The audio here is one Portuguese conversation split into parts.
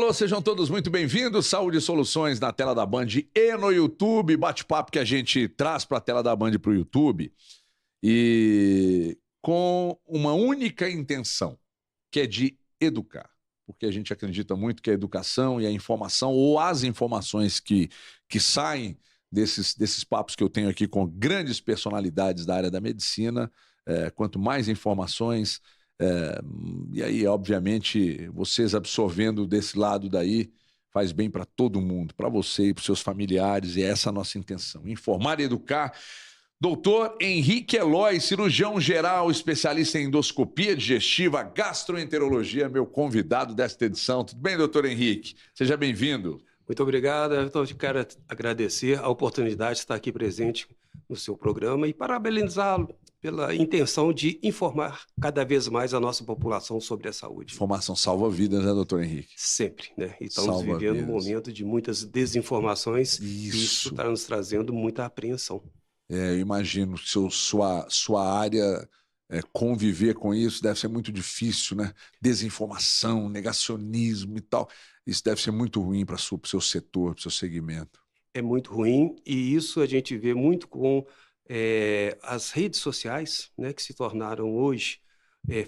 alô, sejam todos muito bem-vindos. Saúde e Soluções na tela da Band e no YouTube. Bate-papo que a gente traz para a tela da Band e para o YouTube. E com uma única intenção, que é de educar. Porque a gente acredita muito que a educação e a informação, ou as informações que saem desses papos que eu tenho aqui com grandes personalidades da área da medicina, quanto mais informações... e aí, obviamente, vocês absorvendo desse lado daí faz bem para todo mundo, para você e para os seus familiares, e essa é a nossa intenção, informar e educar. Doutor Henrique Eloy, cirurgião geral, especialista em endoscopia digestiva, gastroenterologia, meu convidado desta edição. Tudo bem, doutor Henrique? Seja bem-vindo. Muito obrigado. Eu quero agradecer a oportunidade de estar aqui presente no seu programa e parabenizá-lo pela intenção de informar cada vez mais a nossa população sobre a saúde. Informação salva vidas, né, doutor Henrique? Sempre, né? E estamos vivendo um momento de muitas desinformações e isso está nos trazendo muita apreensão. Eu imagino que sua área conviver com isso deve ser muito difícil, né? Desinformação, negacionismo e tal. Isso deve ser muito ruim para o seu setor, para o seu segmento. É muito ruim e isso a gente vê muito com as redes sociais, né, que se tornaram hoje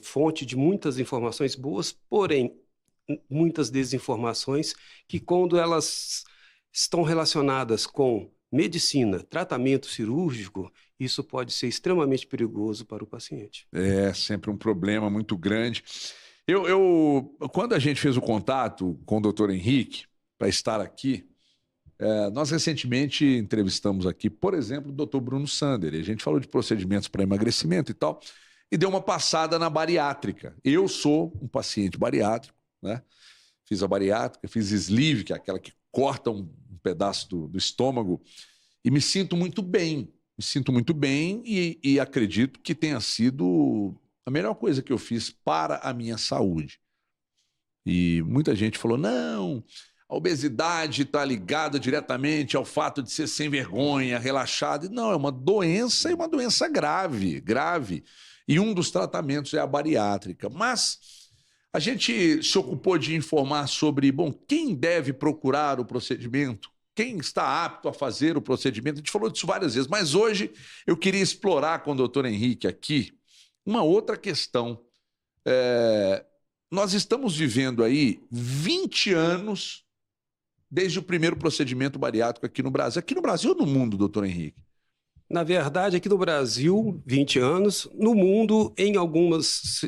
fonte de muitas informações boas, porém muitas desinformações que, quando elas estão relacionadas com medicina, tratamento cirúrgico, isso pode ser extremamente perigoso para o paciente. É sempre um problema muito grande. Quando a gente fez o contato com o doutor Henrique para estar aqui, nós recentemente entrevistamos aqui, por exemplo, o doutor Bruno Sander, e a gente falou de procedimentos para emagrecimento e tal, e deu uma passada na bariátrica. Eu sou um paciente bariátrico, né? Fiz a bariátrica, fiz sleeve, que é aquela que corta um pedaço do estômago, e me sinto muito bem. Me sinto muito bem e acredito que tenha sido a melhor coisa que eu fiz para a minha saúde. E muita gente falou, não... A obesidade está ligada diretamente ao fato de ser sem vergonha, relaxado. Não, é uma doença e uma doença grave, grave. E um dos tratamentos é a bariátrica. Mas a gente se ocupou de informar sobre, quem deve procurar o procedimento, quem está apto a fazer o procedimento. A gente falou disso várias vezes, mas hoje eu queria explorar com o doutor Henrique aqui uma outra questão. Nós estamos vivendo aí 20 anos... desde o primeiro procedimento bariátrico aqui no Brasil. Aqui no Brasil ou no mundo, doutor Henrique? Na verdade, aqui no Brasil, 20 anos. No mundo, em alguns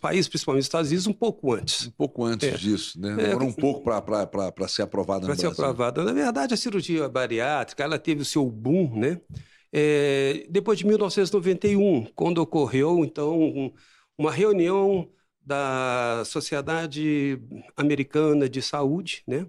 países, principalmente nos Estados Unidos, um pouco antes. Um pouco antes disso, né? Demorou um pouco para ser aprovada no Brasil. Para ser aprovada. Na verdade, a cirurgia bariátrica, ela teve o seu boom, né? Depois de 1991, quando ocorreu, então, uma reunião da Sociedade Americana de Saúde, né?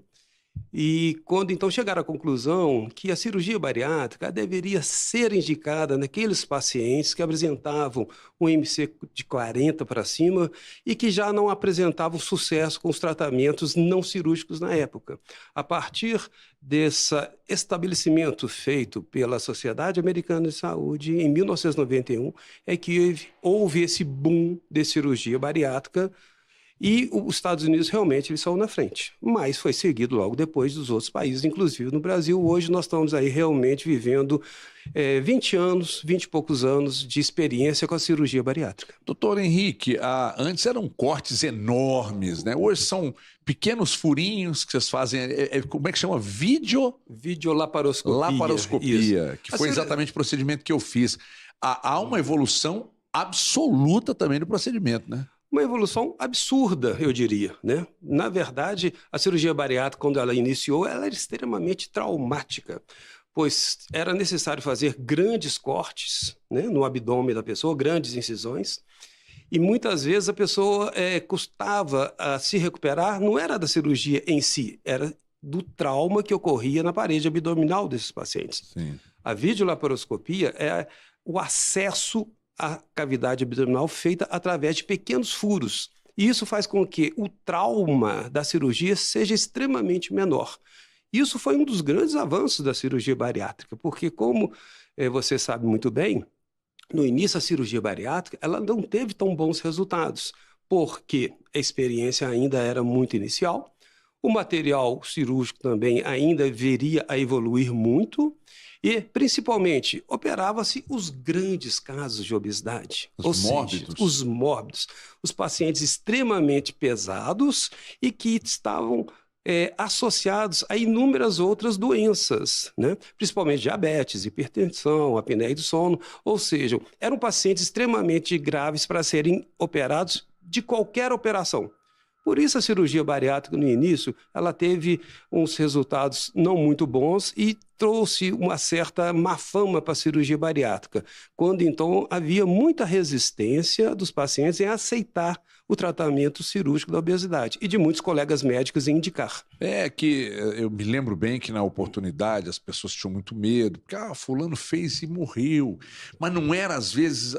E quando então chegaram à conclusão que a cirurgia bariátrica deveria ser indicada naqueles pacientes que apresentavam um IMC de 40 para cima e que já não apresentavam sucesso com os tratamentos não cirúrgicos na época. A partir desse estabelecimento feito pela Sociedade Americana de Saúde, em 1991, é que houve esse boom de cirurgia bariátrica. E os Estados Unidos realmente eles são na frente, mas foi seguido logo depois dos outros países, inclusive no Brasil. Hoje nós estamos aí realmente vivendo 20 e poucos anos de experiência com a cirurgia bariátrica. Doutor Henrique, antes eram cortes enormes, né? Hoje são pequenos furinhos que vocês fazem, como é que chama? Videolaparoscopia. Laparoscopia, que foi exatamente o procedimento que eu fiz. Há uma evolução absoluta também do procedimento, né? Uma evolução absurda, eu diria, né? Na verdade, a cirurgia bariátrica, quando ela iniciou, ela era extremamente traumática, pois era necessário fazer grandes cortes, né, no abdômen da pessoa, grandes incisões, e muitas vezes a pessoa custava a se recuperar, não era da cirurgia em si, era do trauma que ocorria na parede abdominal desses pacientes. Sim. A videolaparoscopia é o acesso a cavidade abdominal feita através de pequenos furos. E isso faz com que o trauma da cirurgia seja extremamente menor. Isso foi um dos grandes avanços da cirurgia bariátrica, porque como você sabe muito bem, no início a cirurgia bariátrica ela não teve tão bons resultados, porque a experiência ainda era muito inicial, O material cirúrgico também ainda viria a evoluir muito e, principalmente, operava-se os grandes casos de obesidade, ou seja, os mórbidos, os pacientes extremamente pesados e que estavam associados a inúmeras outras doenças, né? Principalmente diabetes, hipertensão, apneia do sono, ou seja, eram pacientes extremamente graves para serem operados de qualquer operação. Por isso a cirurgia bariátrica no início, ela teve uns resultados não muito bons e trouxe uma certa má fama para a cirurgia bariátrica, quando então havia muita resistência dos pacientes em aceitar o tratamento cirúrgico da obesidade e de muitos colegas médicos em indicar. É que eu me lembro bem que na oportunidade as pessoas tinham muito medo, porque fulano fez e morreu, mas não era às vezes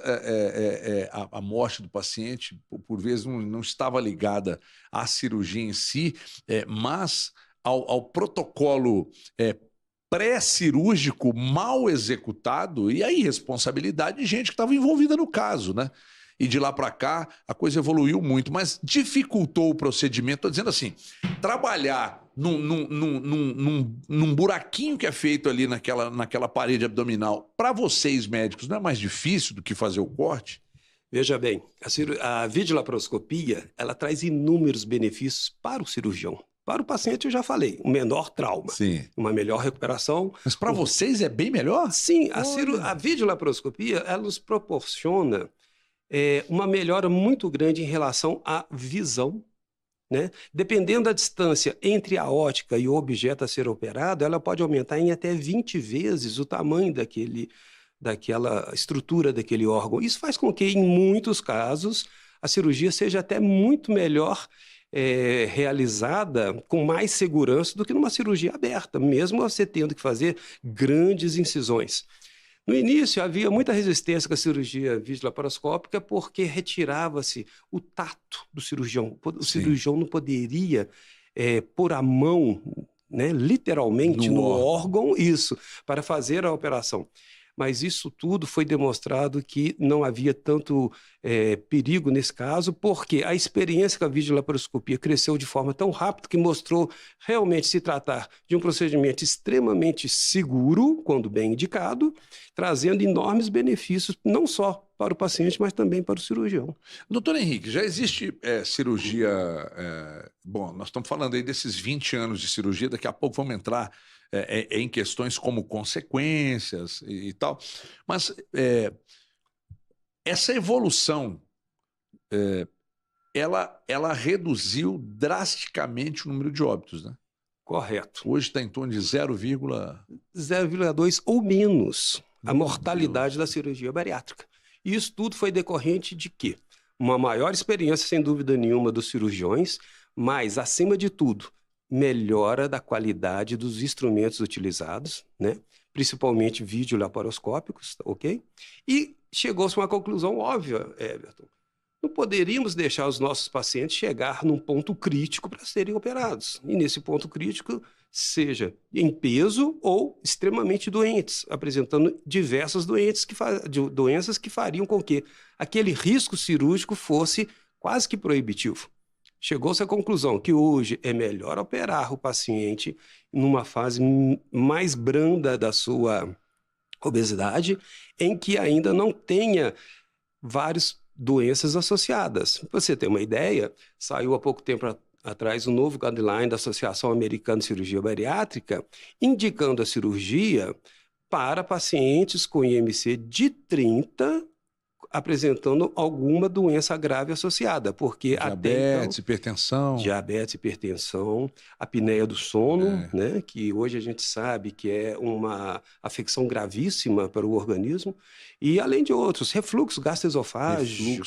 a morte do paciente, por vezes não estava ligada à cirurgia em si, mas ao protocolo pré-cirúrgico mal executado e a irresponsabilidade de gente que estava envolvida no caso, né? E de lá para cá, a coisa evoluiu muito, mas dificultou o procedimento. Estou dizendo assim, trabalhar num buraquinho que é feito ali naquela parede abdominal, para vocês médicos, não é mais difícil do que fazer o corte? Veja bem, a videolaparoscopia, ela traz inúmeros benefícios para o cirurgião. Para o paciente, eu já falei, um menor trauma, sim, uma melhor recuperação. Mas para vocês é bem melhor? Sim, a videolaparoscopia, ela nos proporciona uma melhora muito grande em relação à visão, né? Dependendo da distância entre a ótica e o objeto a ser operado, ela pode aumentar em até 20 vezes o tamanho daquela estrutura daquele órgão. Isso faz com que, em muitos casos, a cirurgia seja até muito melhor realizada com mais segurança do que numa cirurgia aberta, mesmo você tendo que fazer grandes incisões. No início, havia muita resistência com a cirurgia videolaparoscópica porque retirava-se o tato do cirurgião. O cirurgião não poderia pôr a mão, né, literalmente no órgão, para fazer a operação. Mas isso tudo foi demonstrado que não havia tanto perigo nesse caso, porque a experiência com a videolaparoscopia cresceu de forma tão rápida que mostrou realmente se tratar de um procedimento extremamente seguro, quando bem indicado, trazendo enormes benefícios, não só para o paciente, mas também para o cirurgião. Doutor Henrique, já existe cirurgia... Bom, nós estamos falando aí desses 20 anos de cirurgia, daqui a pouco vamos entrar em questões como consequências e tal, mas essa evolução, ela reduziu drasticamente o número de óbitos, né? Correto. Hoje está em torno de 0,2 ou menos a mortalidade da cirurgia bariátrica. E isso tudo foi decorrente de quê? Uma maior experiência, sem dúvida nenhuma, dos cirurgiões, mas, acima de tudo, melhora da qualidade dos instrumentos utilizados, né? Principalmente videolaparoscópicos, ok? E chegou-se a uma conclusão óbvia, Everton. Não poderíamos deixar os nossos pacientes chegar num ponto crítico para serem operados. E nesse ponto crítico, seja em peso ou extremamente doentes, apresentando diversas doenças que fariam com que aquele risco cirúrgico fosse quase que proibitivo. Chegou-se à conclusão que hoje é melhor operar o paciente numa fase mais branda da sua obesidade, em que ainda não tenha várias doenças associadas. Para você ter uma ideia, saiu há pouco tempo atrás um novo guideline da Associação Americana de Cirurgia Bariátrica, indicando a cirurgia para pacientes com IMC de 30 apresentando alguma doença grave associada, porque diabetes, hipertensão, apneia do sono, né, que hoje a gente sabe que é uma afecção gravíssima para o organismo, e além de outros, refluxo gastroesofágico,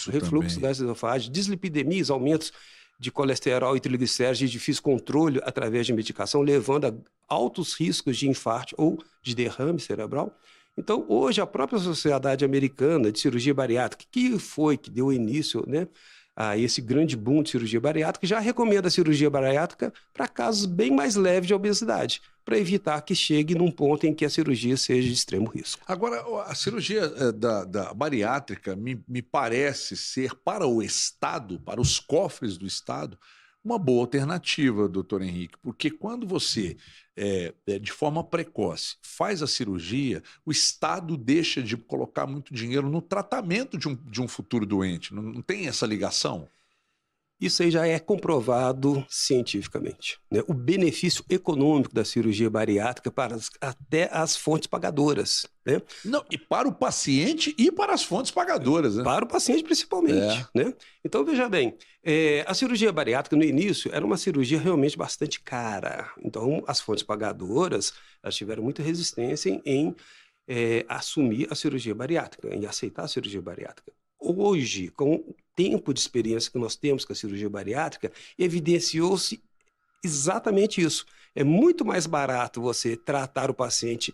dislipidemias, aumentos de colesterol e triglicéridos de difícil controle através de medicação, levando a altos riscos de infarto ou de derrame cerebral. Então, hoje, a própria Sociedade Americana de Cirurgia Bariátrica, que deu início, né, a esse grande boom de cirurgia bariátrica, já recomenda a cirurgia bariátrica para casos bem mais leves de obesidade, para evitar que chegue num ponto em que a cirurgia seja de extremo risco. Agora, a cirurgia da bariátrica me parece ser, para o Estado, para os cofres do Estado, uma boa alternativa, doutor Henrique, porque quando você, de forma precoce, faz a cirurgia, o Estado deixa de colocar muito dinheiro no tratamento de um futuro doente. Não tem essa ligação? Isso aí já é comprovado cientificamente, né? O benefício econômico da cirurgia bariátrica para até as fontes pagadoras, né? Não, e para o paciente e para as fontes pagadoras, né? Para o paciente principalmente, né? Então, veja bem, a cirurgia bariátrica no início era uma cirurgia realmente bastante cara. Então, as fontes pagadoras, elas tiveram muita resistência em assumir a cirurgia bariátrica, em aceitar a cirurgia bariátrica. Hoje, com o tempo de experiência que nós temos com a cirurgia bariátrica, evidenciou-se exatamente isso. É muito mais barato você tratar o paciente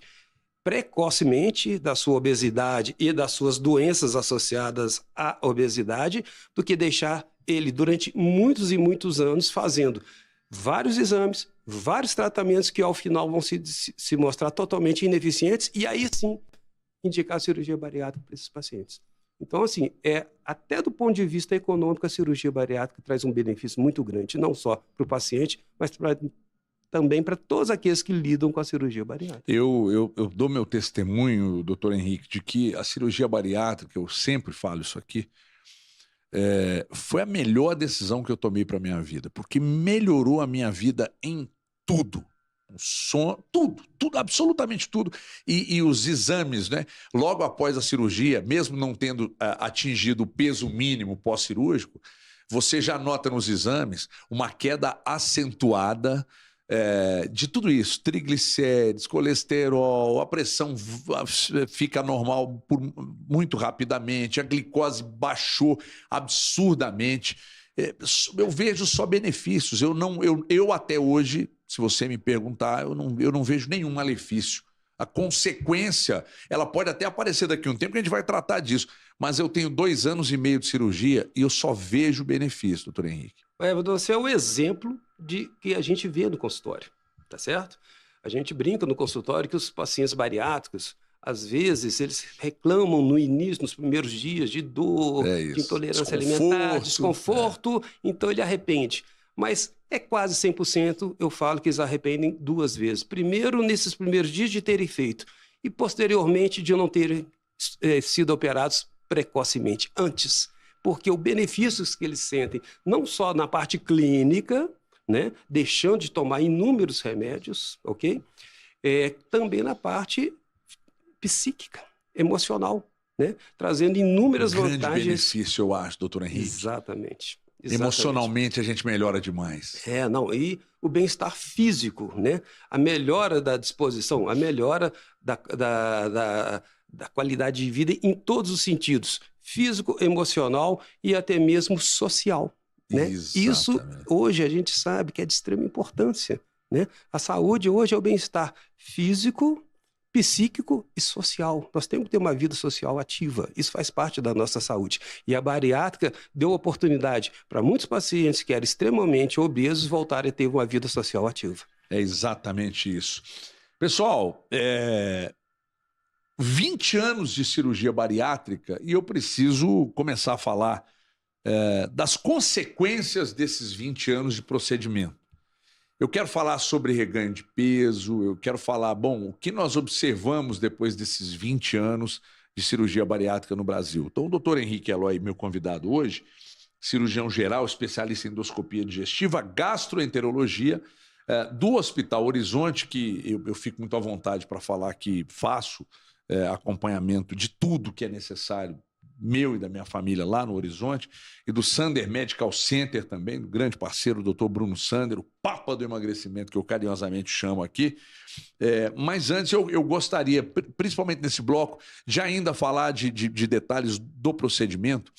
precocemente da sua obesidade e das suas doenças associadas à obesidade do que deixar ele durante muitos e muitos anos fazendo vários exames, vários tratamentos que ao final vão se mostrar totalmente ineficientes e aí sim indicar a cirurgia bariátrica para esses pacientes. Então, assim, até do ponto de vista econômico, a cirurgia bariátrica traz um benefício muito grande, não só para o paciente, mas também para todos aqueles que lidam com a cirurgia bariátrica. Eu dou meu testemunho, doutor Henrique, de que a cirurgia bariátrica, eu sempre falo isso aqui, foi a melhor decisão que eu tomei para a minha vida, porque melhorou a minha vida em tudo. Tudo, absolutamente tudo. E os exames, né? Logo após a cirurgia, mesmo não tendo atingido o peso mínimo pós-cirúrgico, você já nota nos exames uma queda acentuada de tudo isso, triglicérides, colesterol, a pressão fica normal muito rapidamente, a glicose baixou absurdamente. Eu vejo só benefícios. Eu até hoje, se você me perguntar, eu não vejo nenhum malefício. A consequência, ela pode até aparecer daqui a um tempo, que a gente vai tratar disso. Mas eu tenho 2 anos e meio de cirurgia e eu só vejo benefício, doutor Henrique. Você é o exemplo de que a gente vê no consultório, tá certo? A gente brinca no consultório que os pacientes bariátricos, às vezes, eles reclamam no início, nos primeiros dias, de dor, de intolerância alimentar, desconforto, então ele arrepende. Mas é quase 100%, eu falo que eles arrependem 2 vezes. Primeiro, nesses primeiros dias de terem feito, e posteriormente de não terem sido operados precocemente, antes. Porque os benefícios que eles sentem, não só na parte clínica, né, deixando de tomar inúmeros remédios, ok? Também na parte psíquica, emocional, né? Trazendo inúmeras vantagens. Grande benefício, eu acho, doutor Henrique. Exatamente. Emocionalmente a gente melhora demais. E o bem-estar físico, né? A melhora da disposição, a melhora da qualidade de vida em todos os sentidos, físico, emocional e até mesmo social, né? Isso hoje a gente sabe que é de extrema importância, né? A saúde hoje é o bem-estar físico, psíquico e social. Nós temos que ter uma vida social ativa. Isso faz parte da nossa saúde. E a bariátrica deu oportunidade para muitos pacientes que eram extremamente obesos voltarem a ter uma vida social ativa. É exatamente isso. Pessoal, 20 anos de cirurgia bariátrica e eu preciso começar a falar das consequências desses 20 anos de procedimento. Eu quero falar sobre reganho de peso, eu quero falar, o que nós observamos depois desses 20 anos de cirurgia bariátrica no Brasil. Então, o doutor Henrique Eloy, meu convidado hoje, cirurgião geral, especialista em endoscopia digestiva, gastroenterologia, do Hospital Horizonte, que eu fico muito à vontade para falar que faço acompanhamento de tudo que é necessário, meu e da minha família lá no Horizonte, e do Sander Medical Center também, do grande parceiro, o Dr. Bruno Sander, o papa do emagrecimento, que eu carinhosamente chamo aqui. Mas antes eu gostaria, principalmente nesse bloco, de ainda falar de detalhes do procedimento,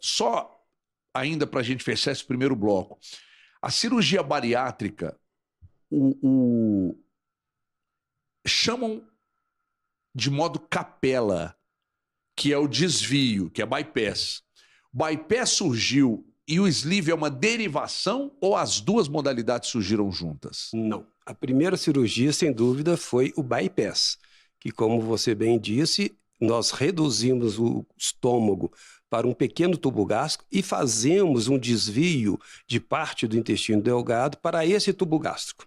só ainda para a gente fechar esse primeiro bloco. A cirurgia bariátrica, chamam de modo capela, que é o desvio, que é bypass. O bypass surgiu e o sleeve é uma derivação ou as duas modalidades surgiram juntas? Não. A primeira cirurgia, sem dúvida, foi o bypass, que, como você bem disse, nós reduzimos o estômago para um pequeno tubo gástrico e fazemos um desvio de parte do intestino delgado para esse tubo gástrico.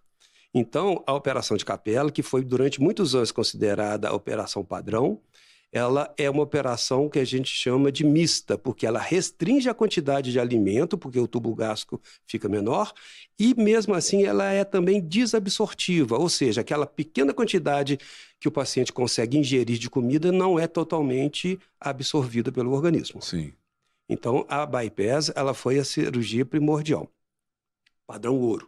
Então, a operação de Capella, que foi durante muitos anos considerada a operação padrão, ela é uma operação que a gente chama de mista, porque ela restringe a quantidade de alimento, porque o tubo gástrico fica menor, e mesmo assim ela é também desabsortiva, ou seja, aquela pequena quantidade que o paciente consegue ingerir de comida não é totalmente absorvida pelo organismo. Sim. Então, a bypass, ela foi a cirurgia primordial, padrão ouro.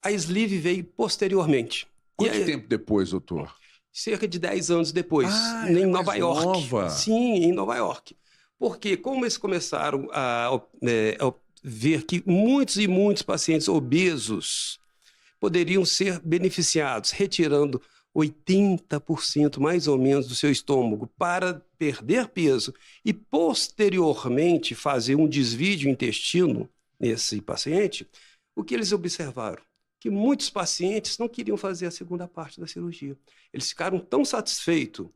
A sleeve veio posteriormente. Quanto tempo depois, doutor? Cerca de 10 anos depois, em Nova York. Nova. Sim, em Nova York. Porque como eles começaram a ver que muitos e muitos pacientes obesos poderiam ser beneficiados, retirando 80% mais ou menos do seu estômago para perder peso e posteriormente fazer um desvio de intestino nesse paciente, o que eles observaram? Que muitos pacientes não queriam fazer a segunda parte da cirurgia. Eles ficaram tão satisfeitos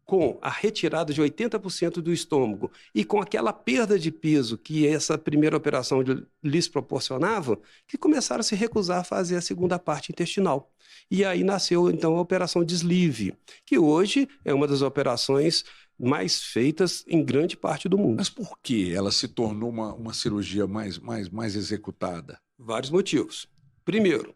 com a retirada de 80% do estômago e com aquela perda de peso que essa primeira operação lhes proporcionava, que começaram a se recusar a fazer a segunda parte intestinal. E aí nasceu, então, a operação de sleeve, que hoje é uma das operações mais feitas em grande parte do mundo. Mas por que ela se tornou uma cirurgia mais executada? Vários motivos. Primeiro,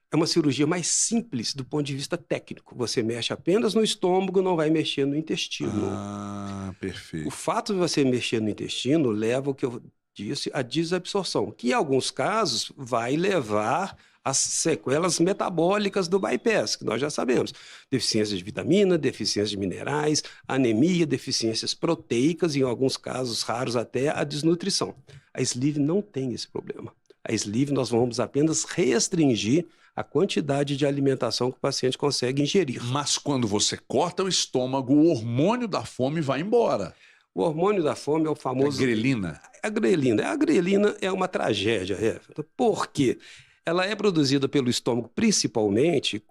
é uma cirurgia mais simples do ponto de vista técnico. Você mexe apenas no estômago, não vai mexer no intestino. Ah, perfeito. O fato de você mexer no intestino leva o que eu disse, a desabsorção, que em alguns casos vai levar às sequelas metabólicas do bypass, que nós já sabemos. Deficiência de vitamina, deficiência de minerais, anemia, deficiências proteicas, em alguns casos raros até a desnutrição. A sleeve não tem esse problema. A sleeve nós vamos apenas restringir a quantidade de alimentação que o paciente consegue ingerir. Mas quando você corta o estômago, o hormônio da fome vai embora. O hormônio da fome é o famoso... É grelina. A grelina. A grelina é uma tragédia, Por quê? Ela é produzida pelo estômago, principalmente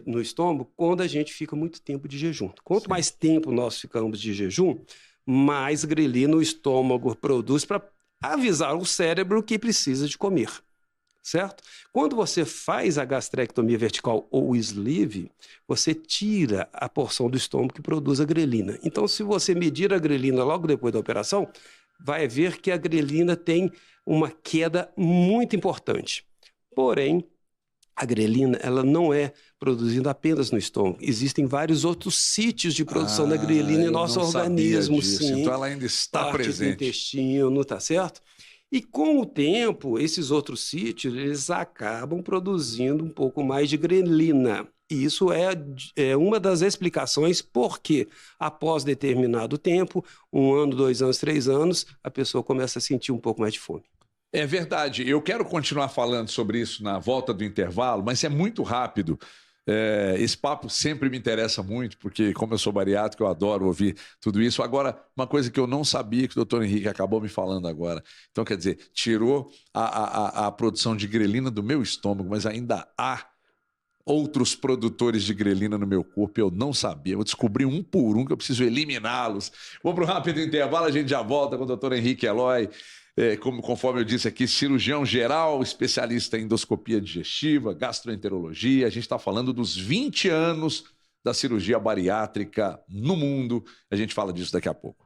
no estômago, quando a gente fica muito tempo de jejum. Quanto mais tempo nós ficamos de jejum, mais grelina o estômago produz para avisar o cérebro que precisa de comer, certo? Quando você faz a gastrectomia vertical ou o sleeve, você tira a porção do estômago que produz a grelina. Então, se você medir a grelina logo depois da operação, vai ver que a grelina tem uma queda muito importante. Porém, a grelina ela não é produzida apenas no estômago. Existem vários outros sítios de produção da grelina em nosso organismo. Sim, então ela ainda está presente. Do intestino, tá certo? E com o tempo, esses outros sítios eles acabam produzindo um pouco mais de grelina. E isso é uma das explicações porque, após determinado tempo, 1 ano, 2 anos, 3 anos, a pessoa começa a sentir um pouco mais de fome. É verdade. Eu quero continuar falando sobre isso na volta do intervalo, mas é muito rápido. Esse papo sempre me interessa muito, porque como eu sou bariátrico, eu adoro ouvir tudo isso. Agora, uma coisa que eu não sabia, que o doutor Henrique acabou me falando agora. Então, quer dizer, tirou a produção de grelina do meu estômago, mas ainda há outros produtores de grelina no meu corpo, eu não sabia. Vou descobrir um por um que eu preciso eliminá-los. Vamos para um rápido intervalo, a gente já volta com o doutor Henrique Eloy. Conforme eu disse aqui, cirurgião geral, especialista em endoscopia digestiva, gastroenterologia. A gente está falando dos 20 anos da cirurgia bariátrica no mundo. A gente fala disso daqui a pouco.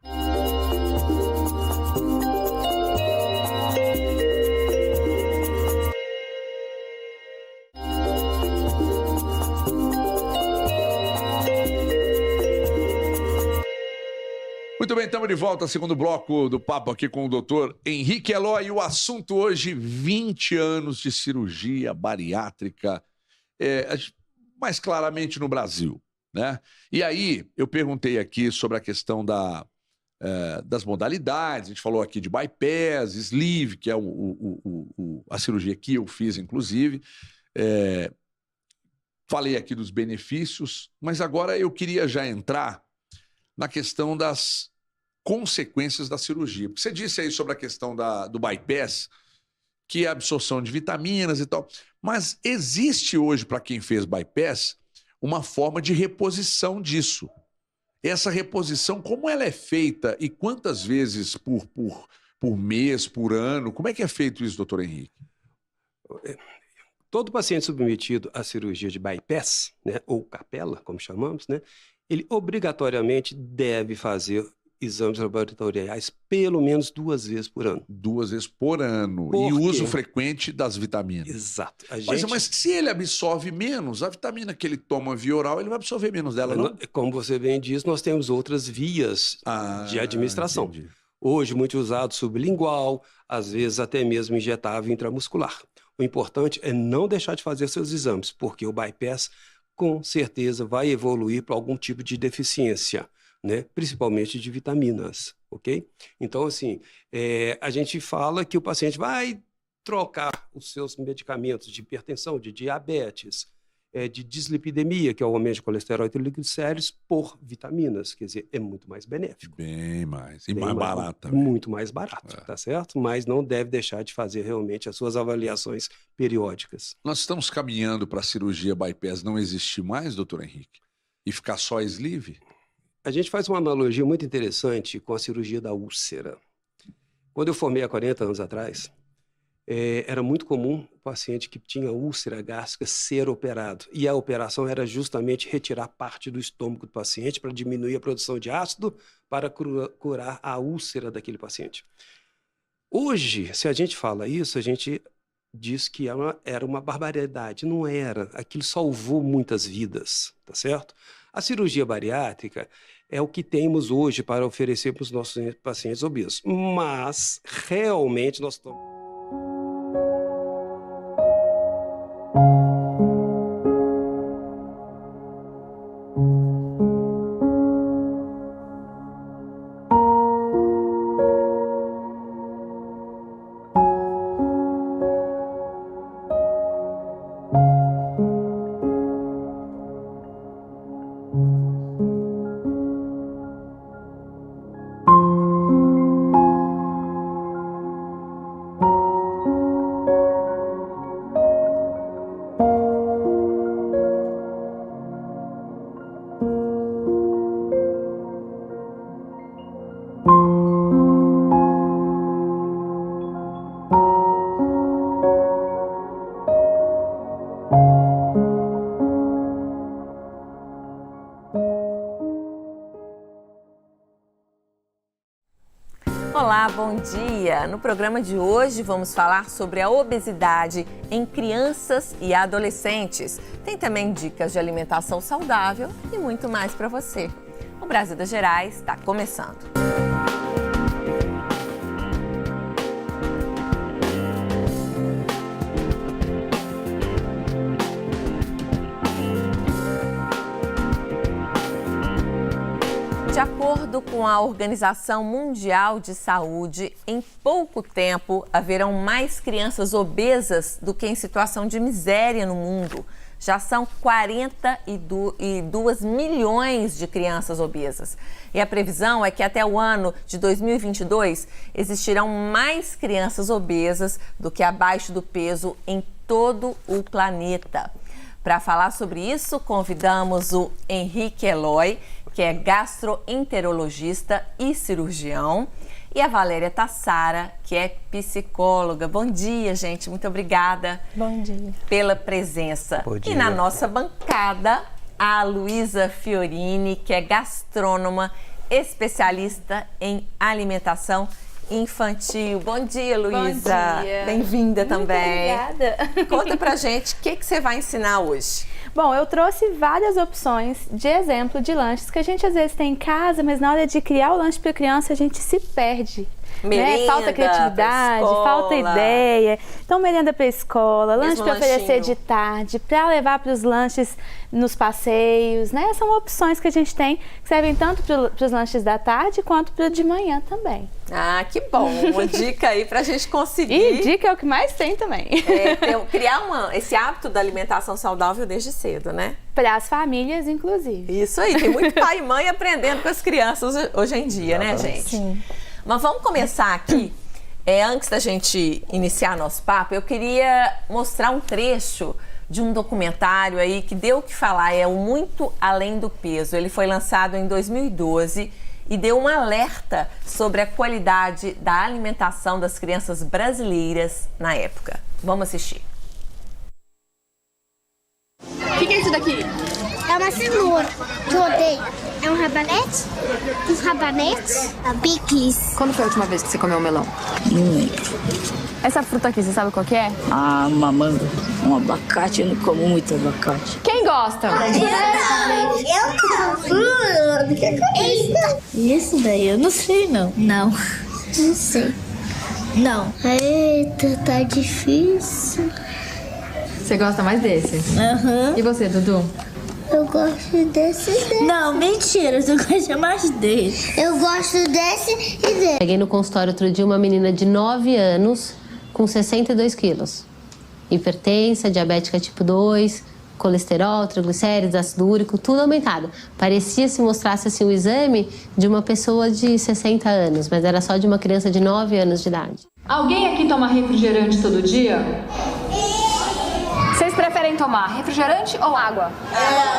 Muito bem, estamos de volta, segundo bloco do papo aqui com o doutor Henrique Eloy. E o assunto hoje, 20 anos de cirurgia bariátrica, mais claramente no Brasil, né? E aí, eu perguntei aqui sobre a questão das modalidades, a gente falou aqui de bypass, sleeve, que é a cirurgia que eu fiz, inclusive. Falei aqui dos benefícios, mas agora eu queria já entrar na questão das consequências da cirurgia. Porque você disse aí sobre a questão do bypass, que é a absorção de vitaminas e tal, mas existe hoje, para quem fez bypass, uma forma de reposição disso. Essa reposição, como ela é feita e quantas vezes por mês, por ano? Como é que é feito isso, doutor Henrique? Todo paciente submetido à cirurgia de bypass, né, ou capela, como chamamos, né, ele obrigatoriamente deve fazer exames laboratoriais pelo menos 2 vezes por ano. 2 vezes por ano. Por E uso quê? frequente das vitaminas. Exato. Mas se ele absorve menos, a vitamina que ele toma via oral, ele vai absorver menos dela, não? Como você bem diz, nós temos outras vias de administração. Entendi. Hoje, muito usado sublingual, às vezes até mesmo injetável intramuscular. O importante é não deixar de fazer seus exames, porque o bypass, com certeza, vai evoluir para algum tipo de deficiência, né? Principalmente de vitaminas, ok? Então, assim, a gente fala que o paciente vai trocar os seus medicamentos de hipertensão, de diabetes, de dislipidemia, que é o aumento de colesterol e triglicéridos, por vitaminas. Quer dizer, é muito mais benéfico. Bem mais. E Bem mais barato também. Muito mais barato, tá certo? Mas não deve deixar de fazer realmente as suas avaliações periódicas. Nós estamos caminhando para a cirurgia bypass não existir mais, doutor Henrique? E ficar só sleeve? A gente faz uma analogia muito interessante com a cirurgia da úlcera. Quando eu formei há 40 anos atrás, era muito comum o paciente que tinha úlcera gástrica ser operado. E a operação era justamente retirar parte do estômago do paciente para diminuir a produção de ácido para curar a úlcera daquele paciente. Hoje, se a gente fala isso, a gente diz que era uma barbaridade. Não era. Aquilo salvou muitas vidas, tá certo? A cirurgia bariátrica é o que temos hoje para oferecer para os nossos pacientes obesos. Mas, realmente, nós estamos... Olá, bom dia! No programa de hoje vamos falar sobre a obesidade em crianças e adolescentes. Tem também dicas de alimentação saudável e muito mais para você. O Brasil das Gerais está começando. De acordo com a Organização Mundial de Saúde, em pouco tempo haverão mais crianças obesas do que em situação de miséria no mundo. Já são 42 milhões de crianças obesas. E a previsão é que até o ano de 2022 existirão mais crianças obesas do que abaixo do peso em todo o planeta. Para falar sobre isso, convidamos o Henrique Eloy, que é gastroenterologista e cirurgião, e a Valéria Tassara, que é psicóloga. Bom dia, gente. Muito obrigada. Bom dia. Pela presença. Bom dia. E na nossa bancada, a Luísa Fiorini, que é gastrônoma, especialista em alimentação infantil. Bom dia, Luísa. Bom dia. Bem-vinda também. Obrigada. Conta pra gente o que você vai ensinar hoje. Bom, eu trouxe várias opções de exemplo de lanches que a gente às vezes tem em casa, mas na hora de criar o lanche para criança a gente se perde. Merenda, Falta criatividade, falta ideia. Então, merenda para escola, lanche para oferecer de tarde, para levar para os lanches nos passeios, né? São opções que a gente tem que servem tanto para os lanches da tarde quanto para de manhã também. Ah, que bom! Uma dica aí para a gente conseguir. E dica é o que mais tem também. Criar esse hábito da alimentação saudável desde cedo, né? Para as famílias, inclusive. Isso aí, tem muito pai e mãe aprendendo com as crianças hoje em dia, né, gente? Sim. Mas vamos começar aqui. Antes da gente iniciar nosso papo, eu queria mostrar um trecho de um documentário aí que deu o que falar, é o Muito Além do Peso. Ele foi lançado em 2012 e deu um alerta sobre a qualidade da alimentação das crianças brasileiras na época. Vamos assistir. O que é isso daqui? É uma cenoura que eu odeio. É um rabanete? Os rabanetes? Picles. Quando foi a última vez que você comeu melão? Não lembro. Essa fruta aqui, você sabe qual que é? Ah, uma manga, um abacate, eu não como muito abacate. Quem gosta? Isso daí eu não sei, não. Não sei. Não. Eita, tá difícil. Você gosta mais desse? Aham. E você, Dudu? Eu gosto desse. Não, mentira, eu gosto mais dele. Eu gosto desse e desse. Cheguei no consultório outro dia uma menina de 9 anos com 62 quilos. Hipertensa, diabética tipo 2, colesterol, triglicérides, ácido úrico, tudo aumentado. Parecia se mostrasse assim o exame de uma pessoa de 60 anos, mas era só de uma criança de 9 anos de idade. Alguém aqui toma refrigerante todo dia? Vocês preferem tomar refrigerante ou água?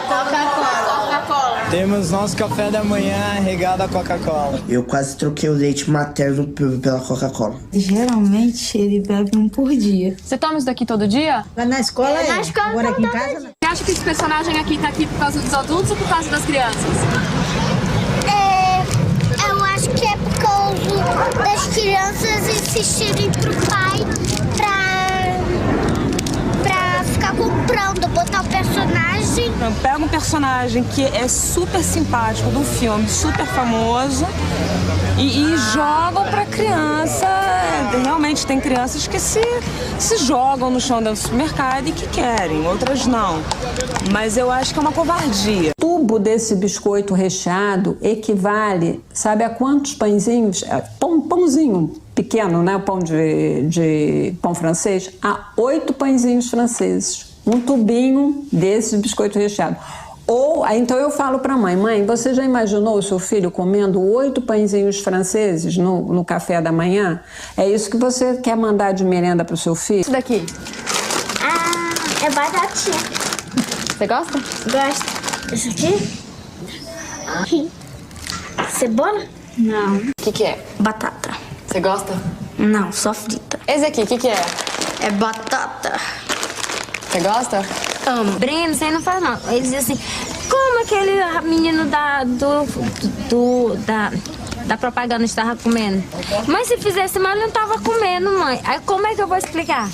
Coca-Cola. Temos nosso café da manhã regado a Coca-Cola. Eu quase troquei o leite materno pela Coca-Cola. Geralmente ele bebe um por dia. Você toma isso daqui todo dia? Lá na escola é. Na escola Agora aqui em todo casa não. Você acha que esse personagem aqui tá aqui por causa dos adultos ou por causa das crianças? Eu acho que é por causa das crianças insistirem pro pai pra ficar comprando, botar o personagem. Pega um personagem que é super simpático do filme, super famoso, e jogam pra criança. Realmente tem crianças que se jogam no chão do supermercado e que querem, outras não. Mas eu acho que é uma covardia. O tubo desse biscoito recheado equivale, sabe a quantos pãezinhos? Pãozinho pequeno, né? O pão de pão francês, a 8 pãezinhos franceses. Um tubinho desse biscoito recheado. Ou, então eu falo para a mãe, você já imaginou o seu filho comendo 8 pãezinhos franceses no café da manhã? É isso que você quer mandar de merenda para o seu filho? Isso daqui. Ah, é batatinha. Você gosta? Gosto. Isso aqui? Cebola? Não. O que é? Batata. Você gosta? Não, só frita. Esse aqui, o que é? É batata. Você gosta? Breno, você não faz não. Eles dizem assim, como aquele menino da propaganda estava comendo? Mas se fizesse mal, ele não estava comendo, mãe. Aí como é que eu vou explicar?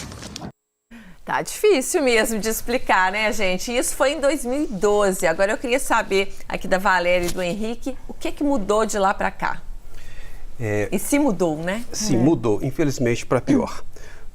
Tá difícil mesmo de explicar, né, gente? Isso foi em 2012. Agora eu queria saber aqui da Valéria e do Henrique, o que mudou de lá para cá? E se mudou, né? Sim, mudou, infelizmente, para pior.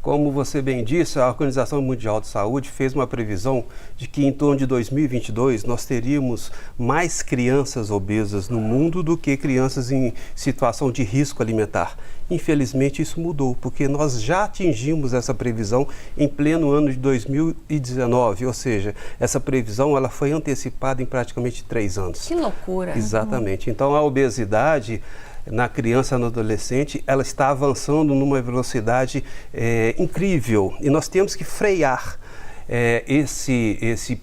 Como você bem disse, a Organização Mundial de Saúde fez uma previsão de que em torno de 2022 nós teríamos mais crianças obesas no mundo do que crianças em situação de risco alimentar. Infelizmente isso mudou, porque nós já atingimos essa previsão em pleno ano de 2019, ou seja, essa previsão ela foi antecipada em praticamente 3 anos. Que loucura! Exatamente. Então a obesidade na criança e no adolescente, ela está avançando numa velocidade incrível. E nós temos que frear esse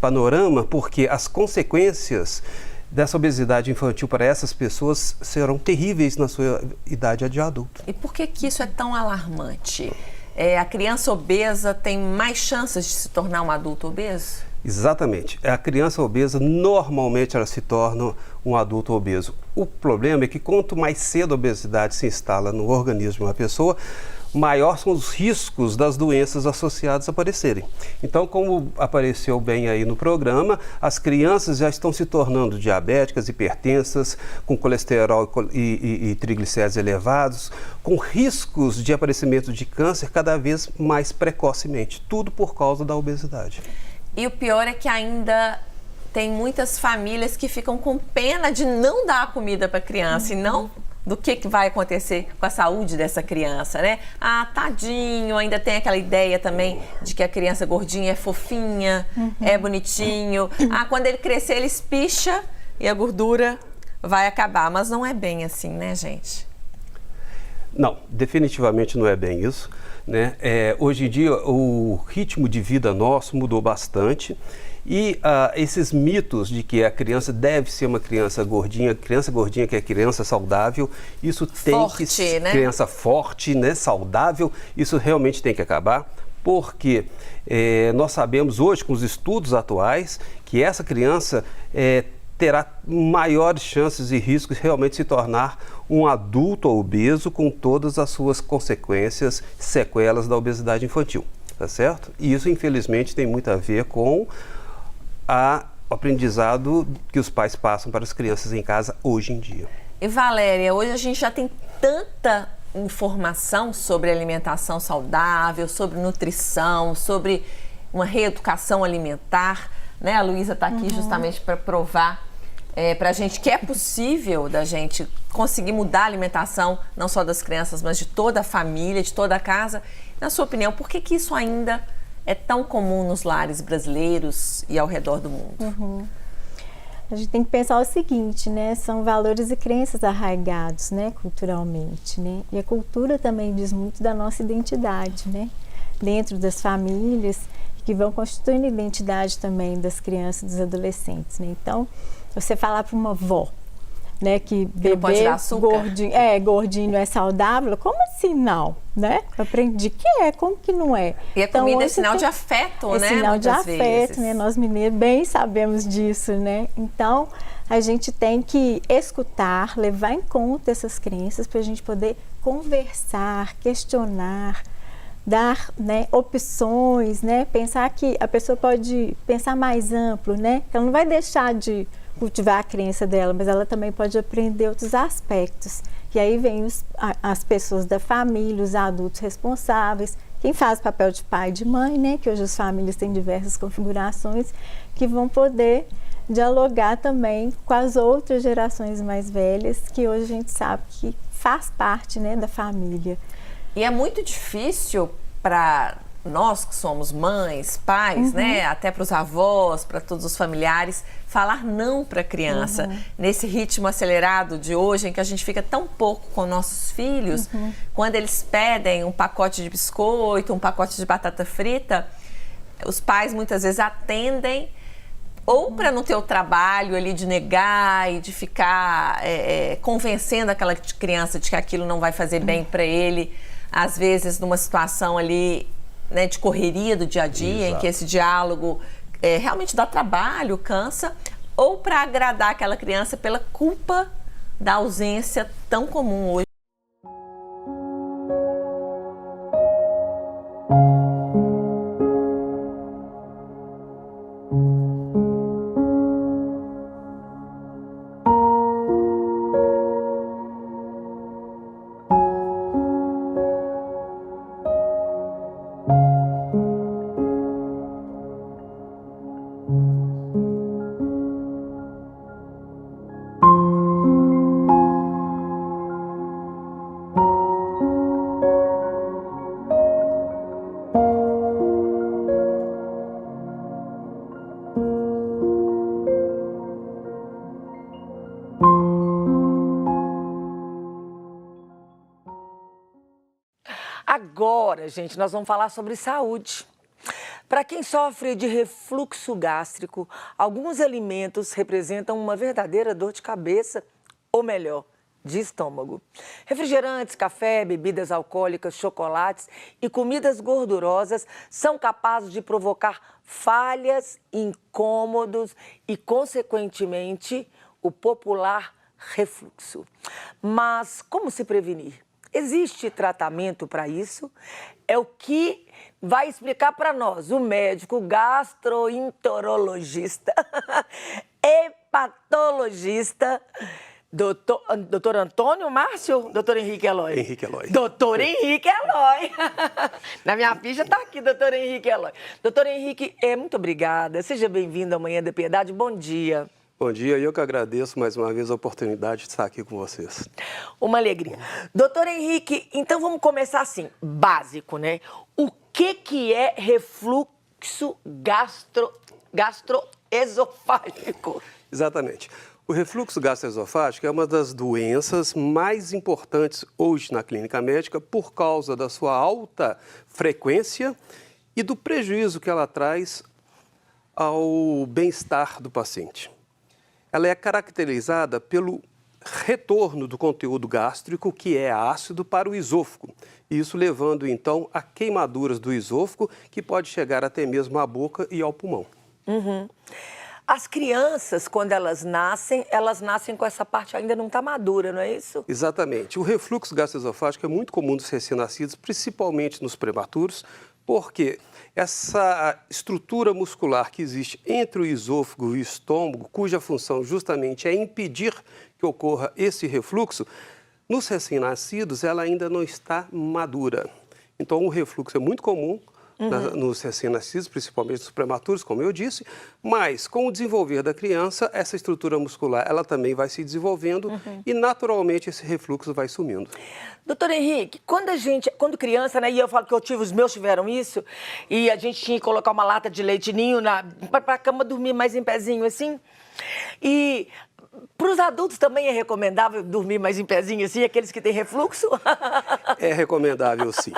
panorama, porque as consequências dessa obesidade infantil para essas pessoas serão terríveis na sua idade de adulto. E por que isso é tão alarmante? A criança obesa tem mais chances de se tornar um adulto obeso? Exatamente. A criança obesa, normalmente, ela se torna um adulto obeso. O problema é que quanto mais cedo a obesidade se instala no organismo de uma pessoa, maior são os riscos das doenças associadas a aparecerem. Então, como apareceu bem aí no programa, as crianças já estão se tornando diabéticas, hipertensas, com colesterol e triglicéridos elevados, com riscos de aparecimento de câncer cada vez mais precocemente. Tudo por causa da obesidade. E o pior é que ainda tem muitas famílias que ficam com pena de não dar a comida para a criança e não do que vai acontecer com a saúde dessa criança, né? Ah, tadinho, ainda tem aquela ideia também de que a criança gordinha é fofinha, é bonitinho. Ah, quando ele crescer, ele espicha e a gordura vai acabar. Mas não é bem assim, né, gente? Não, definitivamente não é bem isso. né? Hoje em dia, o ritmo de vida nosso mudou bastante e esses mitos de que a criança deve ser uma criança gordinha que é criança saudável, isso tem que ser, né? Criança forte, né? Saudável, isso realmente tem que acabar, porque nós sabemos hoje, com os estudos atuais, que essa criança terá maiores chances e riscos de realmente se tornar um adulto obeso com todas as suas consequências, sequelas da obesidade infantil, tá certo? E isso, infelizmente, tem muito a ver com o aprendizado que os pais passam para as crianças em casa hoje em dia. E Valéria, hoje a gente já tem tanta informação sobre alimentação saudável, sobre nutrição, sobre uma reeducação alimentar, né? A Luísa está aqui justamente para provar para a gente que é possível da gente conseguir mudar a alimentação, não só das crianças, mas de toda a família, de toda a casa. Na sua opinião, por que isso ainda é tão comum nos lares brasileiros e ao redor do mundo? A gente tem que pensar o seguinte, né? São valores e crenças arraigados, né? Culturalmente, né? E a cultura também diz muito da nossa identidade, né? Dentro das famílias, que vão constituindo a identidade também das crianças e dos adolescentes, né? Então, você falar para uma avó, né, que bebê gordinho é saudável, como assim não, né? Eu aprendi que como que não é. E a comida é sinal de afeto, né? É sinal de afeto, né? Nós mineiros bem sabemos disso, né? Então, a gente tem que escutar, levar em conta essas crenças para a gente poder conversar, questionar, dar, né, opções, né? Pensar que a pessoa pode pensar mais amplo, né? Ela não vai deixar de cultivar a crença dela, mas ela também pode aprender outros aspectos. E aí vem as pessoas da família, os adultos responsáveis, quem faz o papel de pai e de mãe, né? Que hoje as famílias têm diversas configurações, que vão poder dialogar também com as outras gerações mais velhas, que hoje a gente sabe que faz parte, né, da família. E é muito difícil para nós que somos mães, pais, né, até para os avós, para todos os familiares, falar não para a criança. Nesse ritmo acelerado de hoje, em que a gente fica tão pouco com nossos filhos, quando eles pedem um pacote de biscoito, um pacote de batata frita, os pais muitas vezes atendem ou para não ter o trabalho ali de negar e de ficar convencendo aquela criança de que aquilo não vai fazer bem para ele, às vezes numa situação ali, né, de correria do dia a dia, em que esse diálogo realmente dá trabalho, cansa, ou para agradar aquela criança pela culpa da ausência tão comum hoje. Agora, gente, nós vamos falar sobre saúde. Para quem sofre de refluxo gástrico, alguns alimentos representam uma verdadeira dor de cabeça, ou melhor, de estômago. Refrigerantes, café, bebidas alcoólicas, chocolates e comidas gordurosas são capazes de provocar falhas, incômodos e, consequentemente, o popular refluxo. Mas como se prevenir? Existe tratamento para isso? É o que vai explicar para nós o médico gastroenterologista, hepatologista, doutor Antônio Márcio, doutor Henrique Eloy? Henrique Eloy. Doutor Henrique Eloy. Na minha ficha está aqui, doutor Henrique Eloy. Doutor Henrique, muito obrigada. Seja bem-vindo ao Manhã da Piedade. Bom dia. Bom dia, eu que agradeço mais uma vez a oportunidade de estar aqui com vocês. Uma alegria. Doutor Henrique, então vamos começar assim, básico, né? O que é refluxo gastroesofágico? Exatamente. O refluxo gastroesofágico é uma das doenças mais importantes hoje na clínica médica por causa da sua alta frequência e do prejuízo que ela traz ao bem-estar do paciente. Ela é caracterizada pelo retorno do conteúdo gástrico, que é ácido, para o esôfago. Isso levando, então, a queimaduras do esôfago, que pode chegar até mesmo à boca e ao pulmão. Uhum. As crianças, quando elas nascem com essa parte ainda não está madura, não é isso? Exatamente. O refluxo gastroesofágico é muito comum nos recém-nascidos, principalmente nos prematuros, porque essa estrutura muscular que existe entre o esôfago e o estômago, cuja função justamente é impedir que ocorra esse refluxo, nos recém-nascidos ela ainda não está madura. Então o refluxo é muito comum nos recém-nascidos, principalmente nos prematuros, como eu disse, mas com o desenvolver da criança, essa estrutura muscular ela também vai se desenvolvendo e naturalmente esse refluxo vai sumindo. Doutor Henrique, quando criança, né, e eu falo que os meus tiveram isso, e a gente tinha que colocar uma lata de leite ninho para a cama dormir mais em pezinho assim, e para os adultos também é recomendável dormir mais em pezinho assim, aqueles que têm refluxo? É recomendável, sim.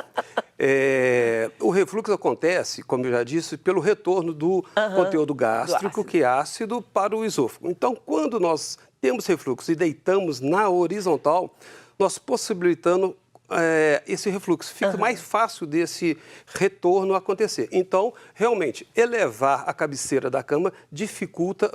O refluxo acontece, como eu já disse, pelo retorno do conteúdo gástrico, que é ácido, para o esôfago. Então, quando nós temos refluxo e deitamos na horizontal, nós possibilitando esse refluxo. Fica mais fácil desse retorno acontecer. Então, realmente, elevar a cabeceira da cama dificulta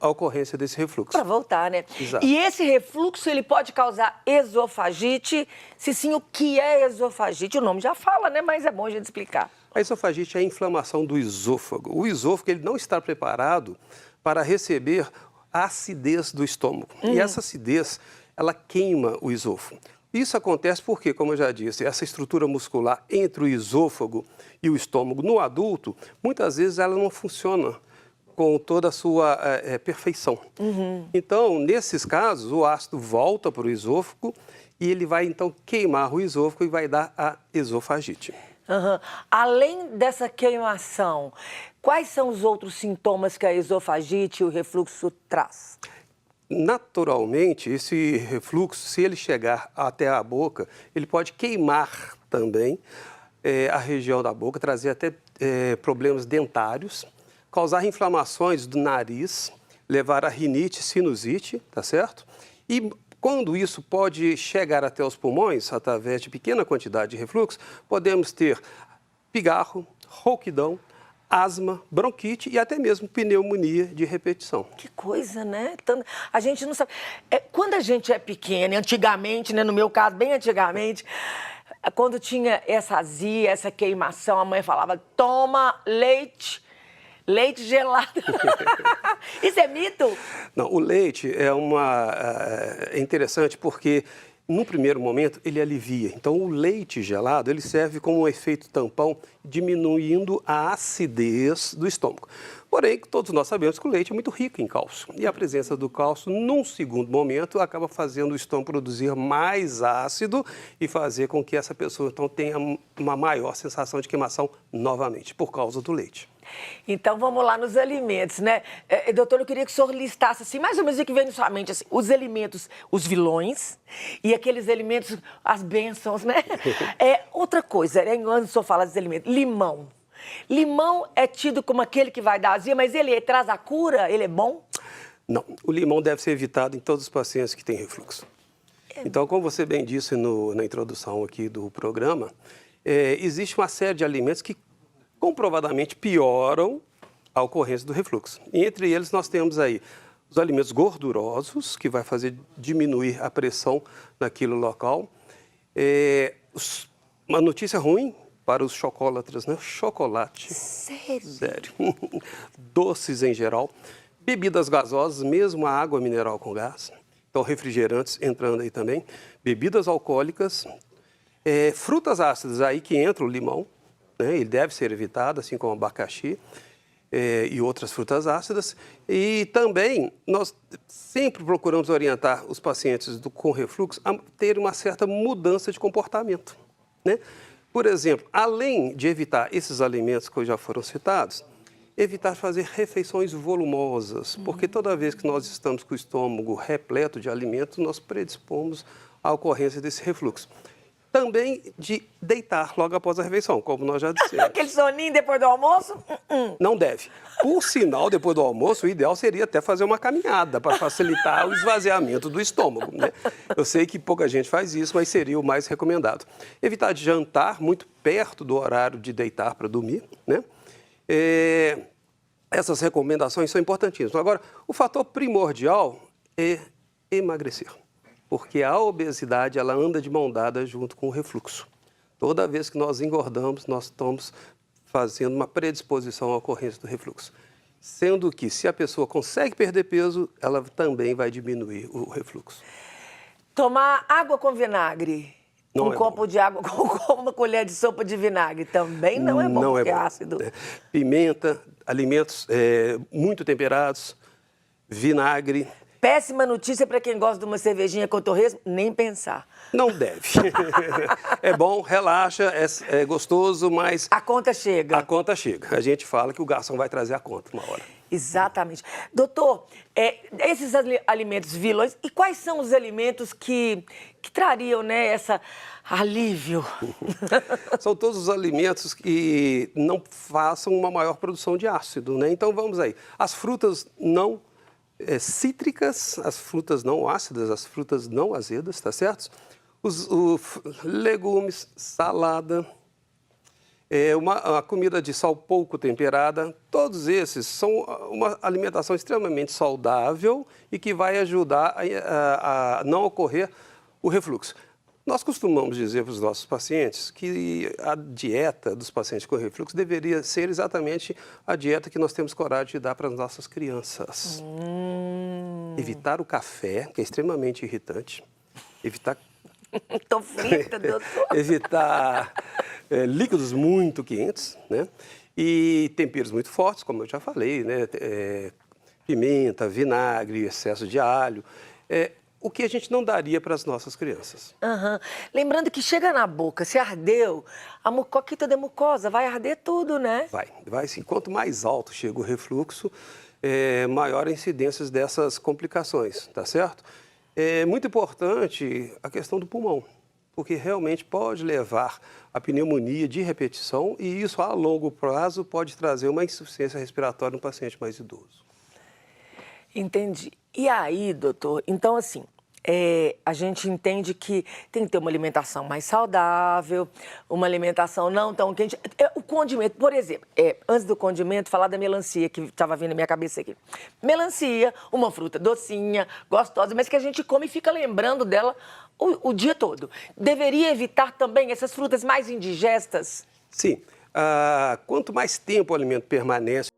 a ocorrência desse refluxo. Para voltar, né? Exato. E esse refluxo, ele pode causar esofagite? Se sim, o que é esofagite? O nome já fala, né? Mas é bom a gente explicar. A esofagite é a inflamação do esôfago. O esôfago ele não está preparado para receber a acidez do estômago. E essa acidez, ela queima o esôfago. Isso acontece porque, como eu já disse, essa estrutura muscular entre o esôfago e o estômago no adulto, muitas vezes ela não funciona com toda a sua perfeição. Então, nesses casos, o ácido volta para o esôfago e ele vai, então, queimar o esôfago e vai dar a esofagite. Além dessa queimação, quais são os outros sintomas que a esofagite e o refluxo traz? Naturalmente, esse refluxo, se ele chegar até a boca, ele pode queimar também a região da boca, trazer até problemas dentários, causar inflamações do nariz, levar a rinite, sinusite, tá certo? E quando isso pode chegar até os pulmões, através de pequena quantidade de refluxo, podemos ter pigarro, rouquidão, asma, bronquite e até mesmo pneumonia de repetição. Que coisa, né? A gente não sabe. Quando a gente é pequena, antigamente, né, no meu caso, bem antigamente, quando tinha essa azia, essa queimação, a mãe falava, toma leite gelado. Isso é mito? Não, o leite é interessante porque no primeiro momento, ele alivia. Então, o leite gelado, ele serve como um efeito tampão, diminuindo a acidez do estômago. Porém, todos nós sabemos que o leite é muito rico em cálcio. E a presença do cálcio, num segundo momento, acaba fazendo o estômago produzir mais ácido e fazer com que essa pessoa, então, tenha uma maior sensação de queimação novamente, por causa do leite. Então, vamos lá nos alimentos, né? Doutor, eu queria que o senhor listasse, assim, mais ou menos o que vem na sua mente, assim, os alimentos, os vilões e aqueles alimentos, as bênçãos, né? Outra coisa, antes o senhor fala dos alimentos, limão. Limão é tido como aquele que vai dar azia, mas ele traz a cura? Ele é bom? Não, o limão deve ser evitado em todos os pacientes que têm refluxo. Então, como você bem disse na introdução aqui do programa, existe uma série de alimentos que comprovadamente pioram a ocorrência do refluxo. E entre eles nós temos aí os alimentos gordurosos, que vai fazer diminuir a pressão naquele local. Uma notícia ruim para os chocolatras, né? Chocolate. Sério? Sério. Doces em geral. Bebidas gasosas, mesmo a água mineral com gás. Então, refrigerantes entrando aí também. Bebidas alcoólicas. Frutas ácidas, aí que entra o limão. Ele deve ser evitado, assim como o abacaxi e outras frutas ácidas. E também nós sempre procuramos orientar os pacientes com refluxo a ter uma certa mudança de comportamento, né? Por exemplo, além de evitar esses alimentos que já foram citados, Evitar fazer refeições volumosas, porque toda vez que nós estamos com o estômago repleto de alimentos, nós predispomos à ocorrência desse refluxo. Também de deitar logo após a refeição, como nós já dissemos. Aquele soninho depois do almoço? Não deve. Por sinal, depois do almoço, o ideal seria até fazer uma caminhada para facilitar o esvaziamento do estômago, né? Eu sei que pouca gente faz isso, mas seria o mais recomendado. Evitar de jantar muito perto do horário de deitar para dormir, né? Essas recomendações são importantíssimas. Agora, o fator primordial é emagrecer, porque a obesidade ela anda de mão dada junto com o refluxo. Toda vez que nós engordamos, nós estamos fazendo uma predisposição à ocorrência do refluxo. Sendo que, se a pessoa consegue perder peso, ela também vai diminuir o refluxo. Tomar água com vinagre. Um copo de água com uma colher de sopa de vinagre também não é bom, porque é ácido. Pimenta, alimentos muito temperados, vinagre. Péssima notícia para quem gosta de uma cervejinha com torresmo, nem pensar. Não deve. É bom, relaxa, é gostoso, mas... A conta chega. A conta chega. A gente fala que o garçom vai trazer a conta uma hora. Exatamente. Doutor, esses alimentos vilões, e quais são os alimentos que trariam, né, essa alívio? São todos os alimentos que não façam uma maior produção de ácido, né? Então, vamos aí. As frutas não cítricas, as frutas não ácidas, as frutas não azedas, tá certo? Os legumes, salada, uma comida de sal pouco temperada, todos esses são uma alimentação extremamente saudável e que vai ajudar a não ocorrer o refluxo. Nós costumamos dizer para os nossos pacientes que a dieta dos pacientes com refluxo deveria ser exatamente a dieta que nós temos coragem de dar para as nossas crianças. Evitar o café, que é extremamente irritante. Evitar... Tô frita, doutor. Evitar líquidos muito quentes, né? E temperos muito fortes, como eu já falei, né? Pimenta, vinagre, excesso de alho. O que a gente não daria para as nossas crianças. Lembrando que chega na boca, se ardeu, a mucoquita da mucosa vai arder tudo, né? Vai sim. Quanto mais alto chega o refluxo, maior a incidência dessas complicações, tá certo? É muito importante a questão do pulmão, porque realmente pode levar a pneumonia de repetição e isso a longo prazo pode trazer uma insuficiência respiratória no paciente mais idoso. Entendi. E aí, doutor, então assim, a gente entende que tem que ter uma alimentação mais saudável, uma alimentação não tão quente. O condimento, por exemplo, antes do condimento, falar da melancia, que estava vindo na minha cabeça aqui. Melancia, uma fruta docinha, gostosa, mas que a gente come e fica lembrando dela o dia todo. Deveria evitar também essas frutas mais indigestas? Sim. Quanto mais tempo o alimento permanece...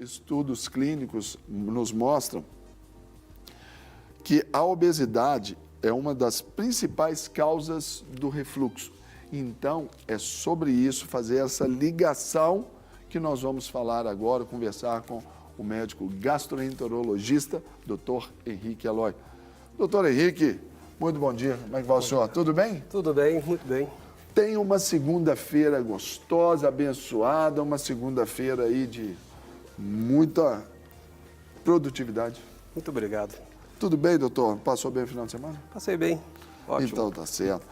Estudos clínicos nos mostram que a obesidade é uma das principais causas do refluxo. Então, é sobre isso, fazer essa ligação que nós vamos falar agora, conversar com o médico gastroenterologista, Dr. Henrique Eloy. Doutor Henrique, muito bom dia. Como é que vai o senhor? Tudo bem? Tudo bem, muito bem. Tem uma segunda-feira gostosa, abençoada, uma segunda-feira aí de muita produtividade. Muito obrigado. Tudo bem, doutor? Passou bem o final de semana? Passei bem. Ótimo. Então tá certo.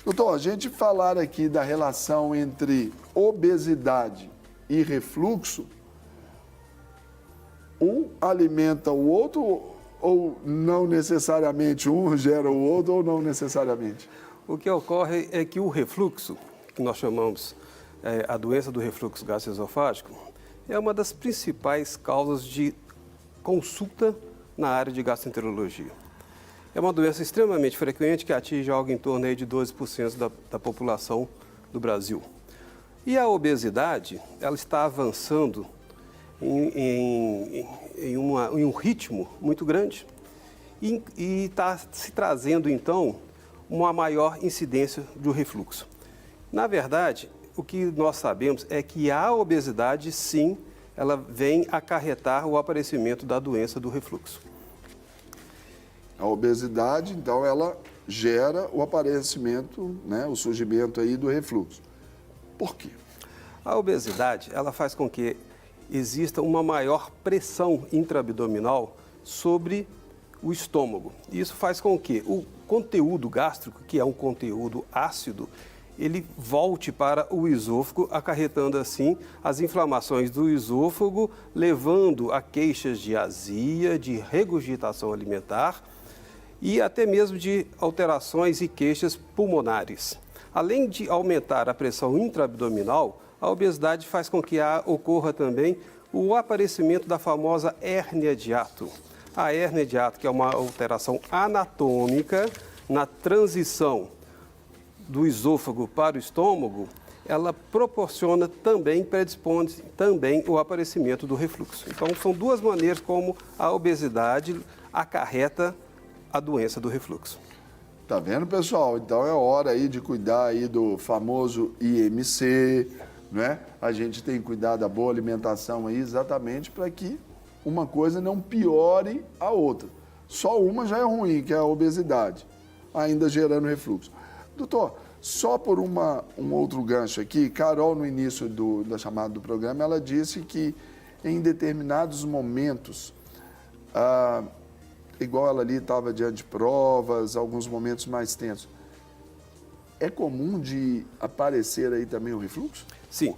Doutor, a gente falar aqui da relação entre obesidade e refluxo, um alimenta o outro ou não necessariamente um gera o outro ou não necessariamente? O que ocorre é que o refluxo, que nós chamamos a doença do refluxo gastroesofágico, é uma das principais causas de consulta na área de gastroenterologia. É uma doença extremamente frequente que atinge algo em torno aí de 12% da população do Brasil. E a obesidade, ela está avançando em um ritmo muito grande e está se trazendo, então, uma maior incidência do refluxo. Na verdade, o que nós sabemos é que a obesidade, sim, ela vem acarretar o aparecimento da doença do refluxo. A obesidade, então, ela gera o aparecimento, né, o surgimento aí do refluxo. Por quê? A obesidade, ela faz com que exista uma maior pressão intraabdominal sobre o estômago. Isso faz com que o conteúdo gástrico, que é um conteúdo ácido, ele volte para o esôfago, acarretando assim as inflamações do esôfago, levando a queixas de azia, de regurgitação alimentar e até mesmo de alterações e queixas pulmonares. Além de aumentar a pressão intraabdominal, a obesidade faz com que ocorra também o aparecimento da famosa hérnia de hiato. A hérnia de hiato, que é uma alteração anatômica na transição do esôfago para o estômago, ela proporciona também, predispõe também o aparecimento do refluxo. Então, são duas maneiras como a obesidade acarreta a doença do refluxo. Tá vendo, pessoal? Então é hora aí de cuidar aí do famoso IMC, né? A gente tem que cuidar da boa alimentação aí exatamente para que uma coisa não piore a outra. Só uma já é ruim, que é a obesidade, ainda gerando refluxo. Doutor, só por um outro gancho aqui, Carol, no início da chamada do programa, ela disse que em determinados momentos, igual ela ali estava diante de provas, alguns momentos mais tensos, é comum de aparecer aí também o refluxo? Sim.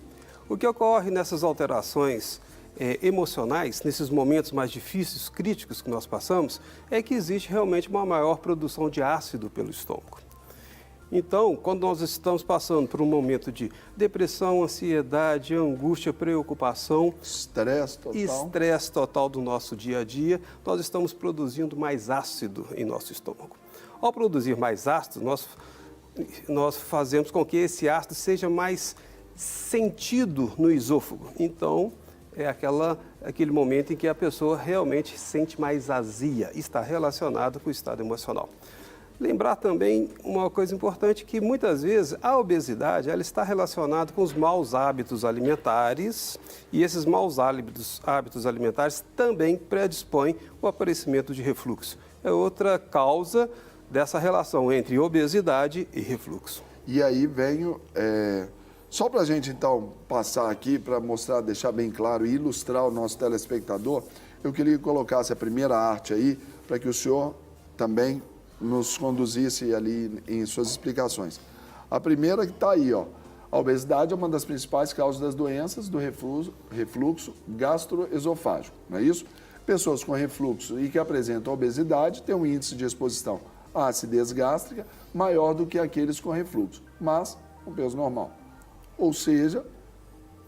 O que ocorre nessas alterações emocionais, nesses momentos mais difíceis, críticos que nós passamos, é que existe realmente uma maior produção de ácido pelo estômago. Então, quando nós estamos passando por um momento de depressão, ansiedade, angústia, preocupação, estresse total do nosso dia a dia, nós estamos produzindo mais ácido em nosso estômago. Ao produzir mais ácido, nós fazemos com que esse ácido seja mais sentido no esôfago. Então, é aquele momento em que a pessoa realmente sente mais azia, está relacionado com o estado emocional. Lembrar também uma coisa importante, que muitas vezes a obesidade ela está relacionada com os maus hábitos alimentares e esses maus hábitos alimentares também predispõem o aparecimento de refluxo. É outra causa dessa relação entre obesidade e refluxo. E aí venho, só para a gente então passar aqui, para mostrar, deixar bem claro e ilustrar o nosso telespectador, eu queria que colocasse a primeira arte aí, para que o senhor também nos conduzisse ali em suas explicações. A primeira que está aí, ó. A obesidade é uma das principais causas das doenças do refluxo gastroesofágico, não é isso? Pessoas com refluxo e que apresentam obesidade têm um índice de exposição à acidez gástrica maior do que aqueles com refluxo, mas com peso normal. Ou seja,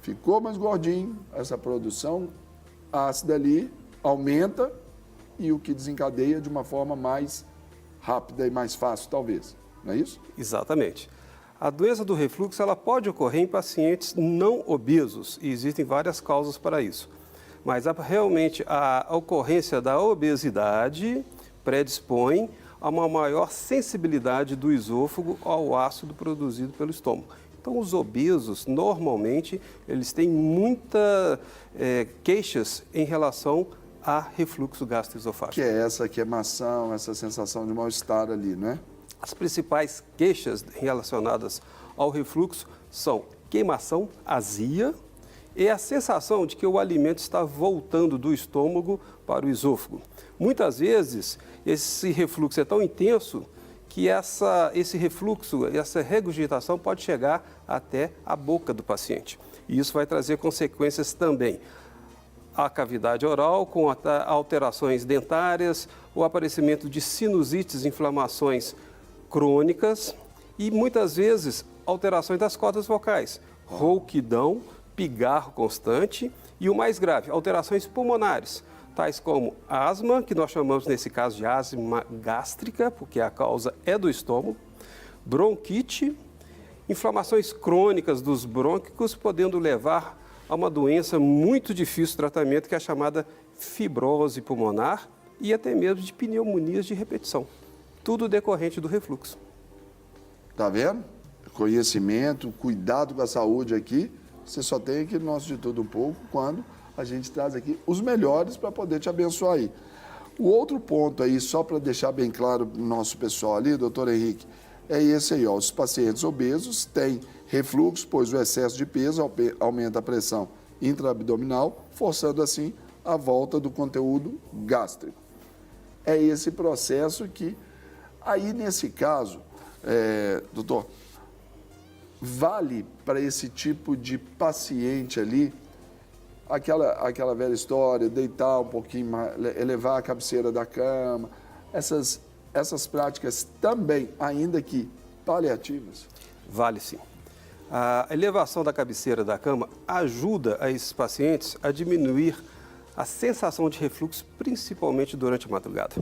ficou mais gordinho, essa produção ácida ali aumenta e o que desencadeia de uma forma mais rápida e mais fácil, talvez, não é isso? Exatamente. A doença do refluxo ela pode ocorrer em pacientes não obesos e existem várias causas para isso. Mas realmente a ocorrência da obesidade predispõe a uma maior sensibilidade do esôfago ao ácido produzido pelo estômago. Então, os obesos, normalmente, eles têm muitas queixas em relação a refluxo gastroesofágico. Que é essa queimação, essa sensação de mal-estar ali, não é? As principais queixas relacionadas ao refluxo são queimação, azia e a sensação de que o alimento está voltando do estômago para o esôfago. Muitas vezes, esse refluxo é tão intenso que esse refluxo, essa regurgitação pode chegar até a boca do paciente. E isso vai trazer consequências também. A cavidade oral, com alterações dentárias, o aparecimento de sinusites, inflamações crônicas e, muitas vezes, alterações das cordas vocais, rouquidão, pigarro constante e o mais grave, alterações pulmonares, tais como asma, que nós chamamos nesse caso de asma gástrica, porque a causa é do estômago, bronquite, inflamações crônicas dos brônquios, podendo levar a uma doença muito difícil de tratamento, que é a chamada fibrose pulmonar e até mesmo de pneumonias de repetição. Tudo decorrente do refluxo. Tá vendo? Conhecimento, cuidado com a saúde aqui, você só tem aqui no nosso De Tudo Um Pouco, quando a gente traz aqui os melhores para poder te abençoar aí. O outro ponto aí, só para deixar bem claro para o nosso pessoal ali, doutor Henrique, é esse aí, ó, os pacientes obesos têm refluxo, pois o excesso de peso aumenta a pressão intraabdominal, forçando assim a volta do conteúdo gástrico. É esse processo que, aí nesse caso, doutor, vale para esse tipo de paciente ali, aquela velha história, deitar um pouquinho mais, elevar a cabeceira da cama, essas práticas também, ainda que paliativas? Vale sim. A elevação da cabeceira da cama ajuda a esses pacientes a diminuir a sensação de refluxo, principalmente durante a madrugada.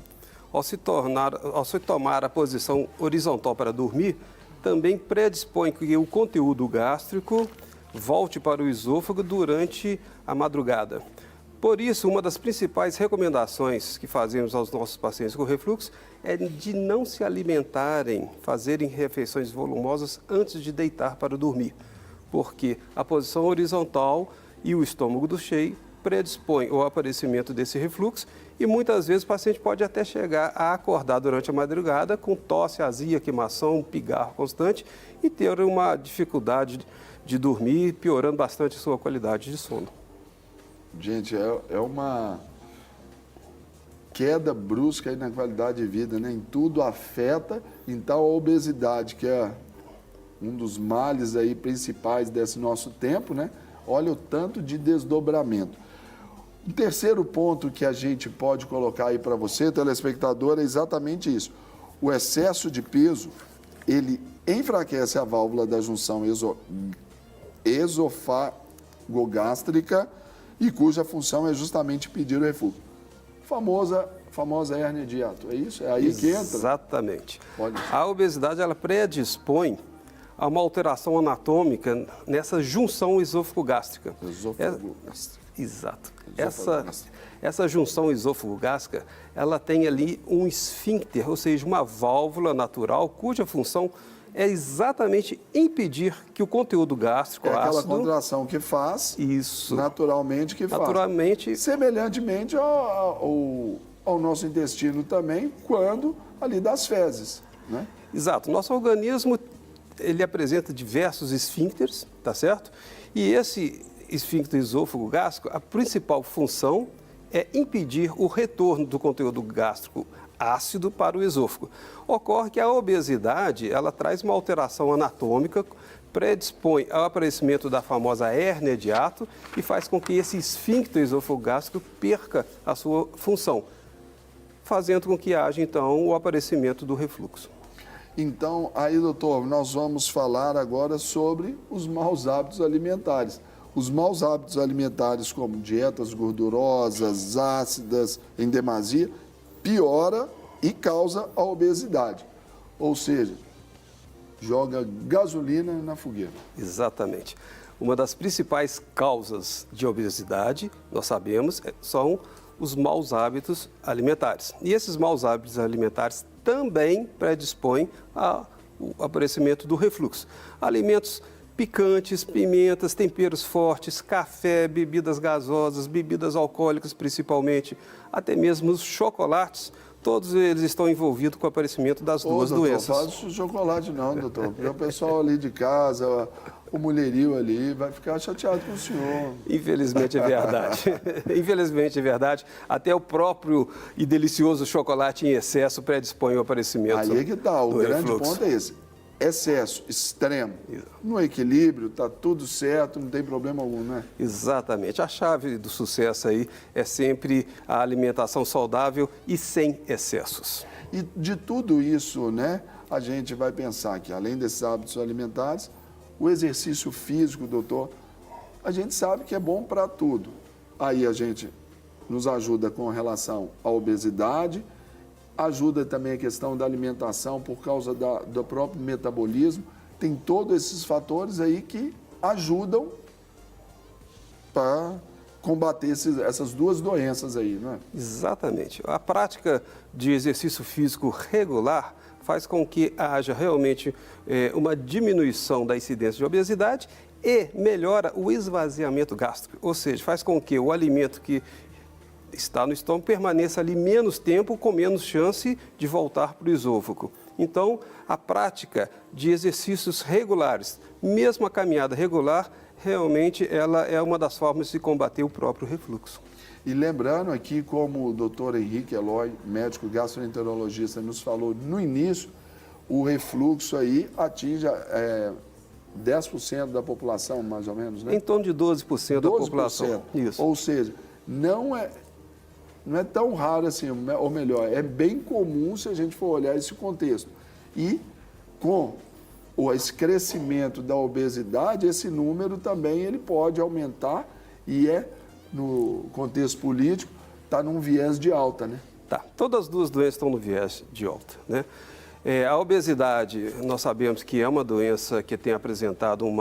Ao se tomar a posição horizontal para dormir, também predispõe que o conteúdo gástrico volte para o esôfago durante a madrugada. Por isso, uma das principais recomendações que fazemos aos nossos pacientes com refluxo é de não se alimentarem, fazerem refeições volumosas antes de deitar para dormir, porque a posição horizontal e o estômago do cheio predispõem ao aparecimento desse refluxo e muitas vezes o paciente pode até chegar a acordar durante a madrugada com tosse, azia, queimação, pigarro constante e ter uma dificuldade de dormir, piorando bastante a sua qualidade de sono. Gente, é uma queda brusca aí na qualidade de vida, né? Em tudo afeta, então a obesidade, que é um dos males aí principais desse nosso tempo, né? Olha o tanto de desdobramento. O terceiro ponto que a gente pode colocar aí para você, telespectador, é exatamente isso. O excesso de peso, ele enfraquece a válvula da junção esofagogástrica e cuja função é justamente impedir o refluxo. Famosa hérnia de hiato, é isso? É aí que entra? Exatamente. A obesidade, ela predispõe a uma alteração anatômica nessa junção esôfago-gástrica. Esôfago-gástrica. Exato. Essa junção esôfago-gástrica, ela tem ali um esfíncter, ou seja, uma válvula natural cuja função é exatamente impedir que o conteúdo gástrico ácido... É aquela contração que faz, isso, naturalmente que faz. Semelhantemente ao nosso intestino também, quando ali das fezes, né? Exato. Nosso organismo, ele apresenta diversos esfíncteres, tá certo? E esse esfíncter esôfago-gástrico, a principal função é impedir o retorno do conteúdo gástrico ácido para o esôfago. Ocorre que a obesidade, ela traz uma alteração anatômica, predispõe ao aparecimento da famosa hérnia de hiato e faz com que esse esfíncter esôfago-gástrico perca a sua função, fazendo com que haja, então, o aparecimento do refluxo. Então, aí, doutor, nós vamos falar agora sobre os maus hábitos alimentares. Os maus hábitos alimentares, como dietas gordurosas, ácidas, em demasia, piora e causa a obesidade. Ou seja, joga gasolina na fogueira. Exatamente. Uma das principais causas de obesidade, nós sabemos, são os maus hábitos alimentares. E esses maus hábitos alimentares também predispõem ao aparecimento do refluxo. Alimentos picantes, pimentas, temperos fortes, café, bebidas gasosas, bebidas alcoólicas principalmente, até mesmo os chocolates, todos eles estão envolvidos com o aparecimento das duas doenças. Não faz chocolate não, doutor, porque o pessoal ali de casa, o mulherio ali, vai ficar chateado com o senhor. Infelizmente é verdade. Infelizmente é verdade. Até o próprio e delicioso chocolate em excesso predispõe ao aparecimento do refluxo. Aí é que tá, o grande ponto é esse. Excesso extremo, no equilíbrio, está tudo certo, não tem problema algum, né? Exatamente. A chave do sucesso aí é sempre a alimentação saudável e sem excessos. E de tudo isso, né, a gente vai pensar que, além desses hábitos alimentares, o exercício físico, doutor, a gente sabe que é bom para tudo. Aí a gente nos ajuda com relação à obesidade, ajuda também a questão da alimentação por causa do próprio metabolismo. Tem todos esses fatores aí que ajudam para combater essas duas doenças aí, não é? Exatamente. A prática de exercício físico regular faz com que haja realmente uma diminuição da incidência de obesidade e melhora o esvaziamento gástrico, ou seja, faz com que o alimento que está no estômago permaneça ali menos tempo, com menos chance de voltar para o esôfago. Então, a prática de exercícios regulares, mesmo a caminhada regular, realmente ela é uma das formas de combater o próprio refluxo. E lembrando aqui, como o Dr. Henrique Eloy, médico gastroenterologista, nos falou no início, o refluxo aí atinge 10% da população, mais ou menos, né? Em torno de 12% da população. Isso. Ou seja, não é tão raro assim, ou melhor, é bem comum se a gente for olhar esse contexto. E com esse crescimento da obesidade, esse número também ele pode aumentar e no contexto político, está num viés de alta, né? Tá, todas as duas doenças estão no viés de alta, né? A obesidade, nós sabemos que é uma doença que tem apresentado um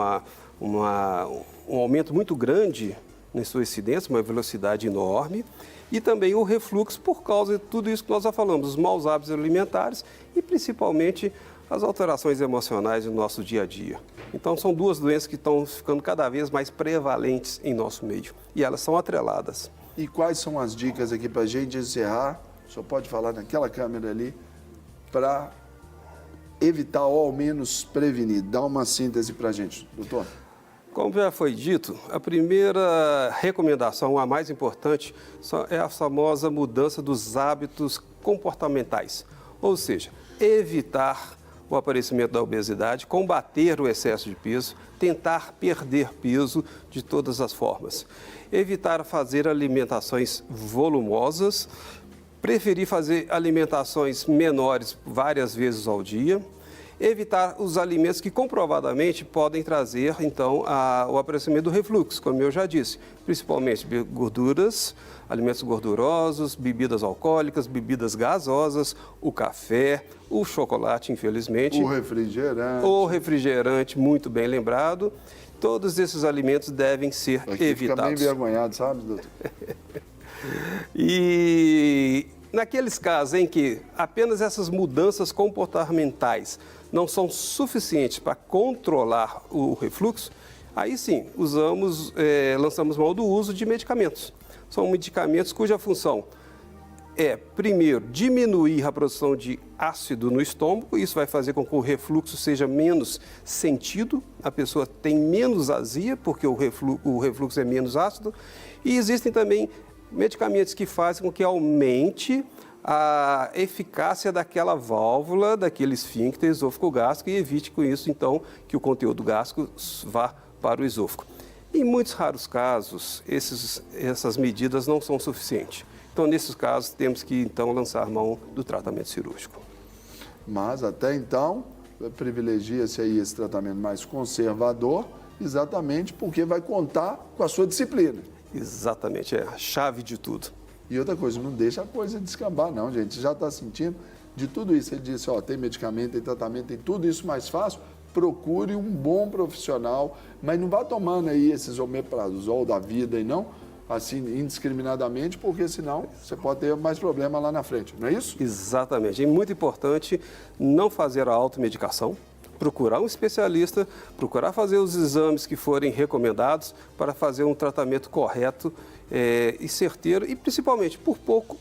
aumento muito grande em sua incidência, uma velocidade enorme, e também o refluxo por causa de tudo isso que nós já falamos, os maus hábitos alimentares e principalmente as alterações emocionais no nosso dia a dia. Então, são duas doenças que estão ficando cada vez mais prevalentes em nosso meio e elas são atreladas. E quais são as dicas aqui para a gente encerrar? O senhor pode falar naquela câmera ali para evitar ou ao menos prevenir. Dá uma síntese para a gente, doutor. Como já foi dito, a primeira recomendação, a mais importante, é a famosa mudança dos hábitos comportamentais. Ou seja, evitar o aparecimento da obesidade, combater o excesso de peso, tentar perder peso de todas as formas. Evitar fazer alimentações volumosas, preferir fazer alimentações menores várias vezes ao dia, evitar os alimentos que comprovadamente podem trazer, então, o aparecimento do refluxo, como eu já disse, principalmente gorduras, alimentos gordurosos, bebidas alcoólicas, bebidas gasosas, o café, o chocolate, infelizmente. O refrigerante. O refrigerante, muito bem lembrado. Todos esses alimentos devem ser Aqui evitados. Fica bem envergonhado, sabe, doutor? E naqueles casos em que apenas essas mudanças comportamentais não são suficientes para controlar o refluxo, aí sim, lançamos mão do uso de medicamentos. São medicamentos cuja função é, primeiro, diminuir a produção de ácido no estômago, isso vai fazer com que o refluxo seja menos sentido, a pessoa tem menos azia, porque o refluxo é menos ácido, e existem também medicamentos que fazem com que aumente a eficácia daquela válvula, daquele esfíncter esôfago-gástrico e evite com isso, então, que o conteúdo gástrico vá para o esôfago. Em muitos raros casos, essas medidas não são suficientes. Então, nesses casos, temos que, então, lançar mão do tratamento cirúrgico. Mas, até então, privilegia-se aí esse tratamento mais conservador, exatamente porque vai contar com a sua disciplina. Exatamente, é a chave de tudo. E outra coisa, não deixa a coisa descambar, não, gente. Já está sentindo de tudo isso. Ele disse, tem medicamento, tem tratamento, tem tudo isso mais fácil. Procure um bom profissional, mas não vá tomando aí esses omeprazol da vida e não, assim, indiscriminadamente, porque senão você pode ter mais problema lá na frente, não é isso? Exatamente. É muito importante não fazer a automedicação, procurar um especialista, procurar fazer os exames que forem recomendados para fazer um tratamento correto e certeiro e, principalmente, por pouco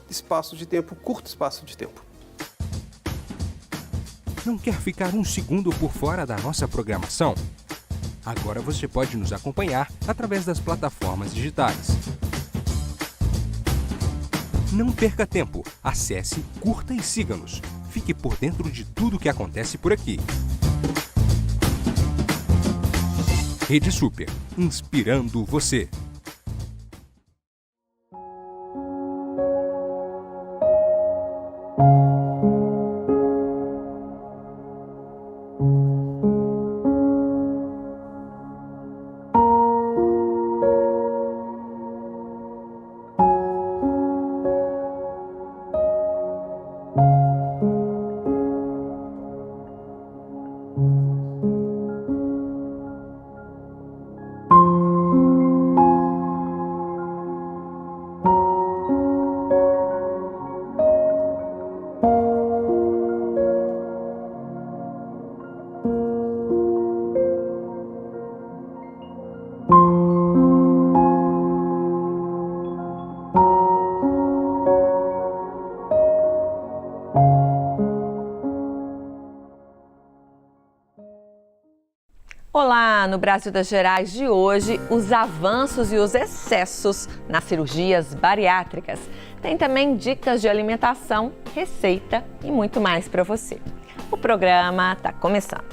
espaço de tempo, curto espaço de tempo. Não quer ficar um segundo por fora da nossa programação? Agora você pode nos acompanhar através das plataformas digitais. Não perca tempo, acesse, curta e siga-nos. Fique por dentro de tudo o que acontece por aqui. Rede Super, inspirando você. Olá, no Brasil das Gerais de hoje, os avanços e os excessos nas cirurgias bariátricas. Tem também dicas de alimentação, receita e muito mais para você. O programa está começando.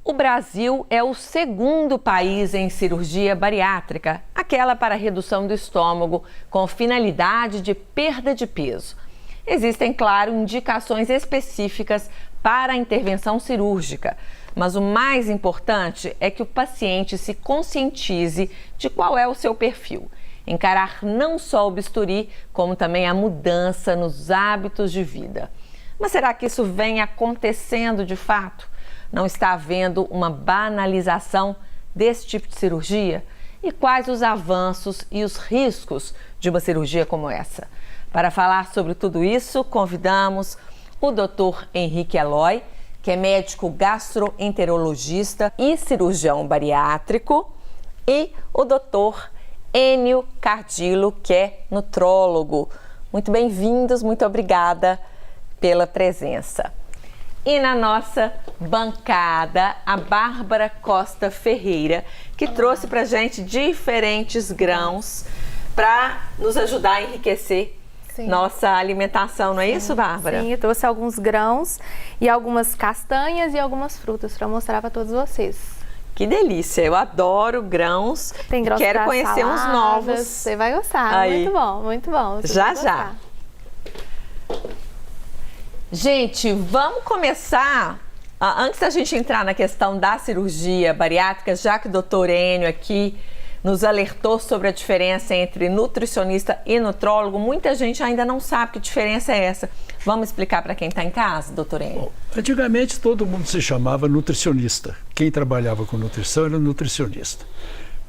O Brasil é o segundo país em cirurgia bariátrica, aquela para redução do estômago, com finalidade de perda de peso. Existem, claro, indicações específicas para a intervenção cirúrgica, mas o mais importante é que o paciente se conscientize de qual é o seu perfil. Encarar não só o bisturi, como também a mudança nos hábitos de vida. Mas será que isso vem acontecendo de fato? Não está havendo uma banalização desse tipo de cirurgia? E quais os avanços e os riscos de uma cirurgia como essa? Para falar sobre tudo isso, convidamos o Dr. Henrique Eloy, que é médico gastroenterologista e cirurgião bariátrico, e o Dr. Enio Cardillo, que é nutrólogo. Muito bem-vindos, muito obrigada pela presença. E na nossa bancada, a Bárbara Costa Ferreira, que trouxe para a gente diferentes grãos para nos ajudar a enriquecer nossa alimentação, não é isso, Bárbara? Sim, eu trouxe alguns grãos e algumas castanhas e algumas frutas para mostrar para todos vocês. Que delícia, eu adoro grãos. Tem grãos quero conhecer saladas, uns novos. Você vai gostar, aí. Muito bom, muito bom. Já. Gente, vamos começar, antes da gente entrar na questão da cirurgia bariátrica, já que o doutor Enio aqui nos alertou sobre a diferença entre nutricionista e nutrólogo, muita gente ainda não sabe que diferença é essa. Vamos explicar para quem está em casa, doutor Enio? Bom, antigamente todo mundo se chamava nutricionista. Quem trabalhava com nutrição era nutricionista.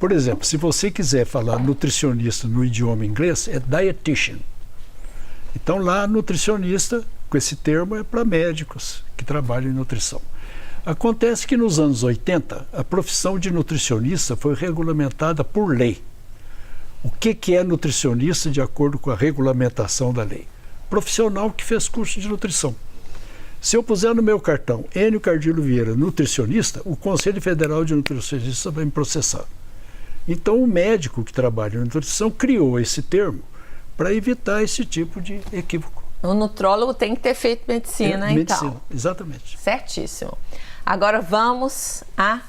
Por exemplo, se você quiser falar nutricionista no idioma inglês, é dietitian. Então lá, nutricionista, com esse termo, é para médicos que trabalham em nutrição. Acontece que nos anos 80, a profissão de nutricionista foi regulamentada por lei. O que é nutricionista de acordo com a regulamentação da lei? Profissional que fez curso de nutrição. Se eu puser no meu cartão Enio Cardillo Vieira, nutricionista, o Conselho Federal de Nutricionistas vai me processar. Então o médico que trabalha em nutrição criou esse termo para evitar esse tipo de equívoco. O nutrólogo tem que ter feito medicina, então. Medicina, exatamente. Certíssimo. Agora vamos à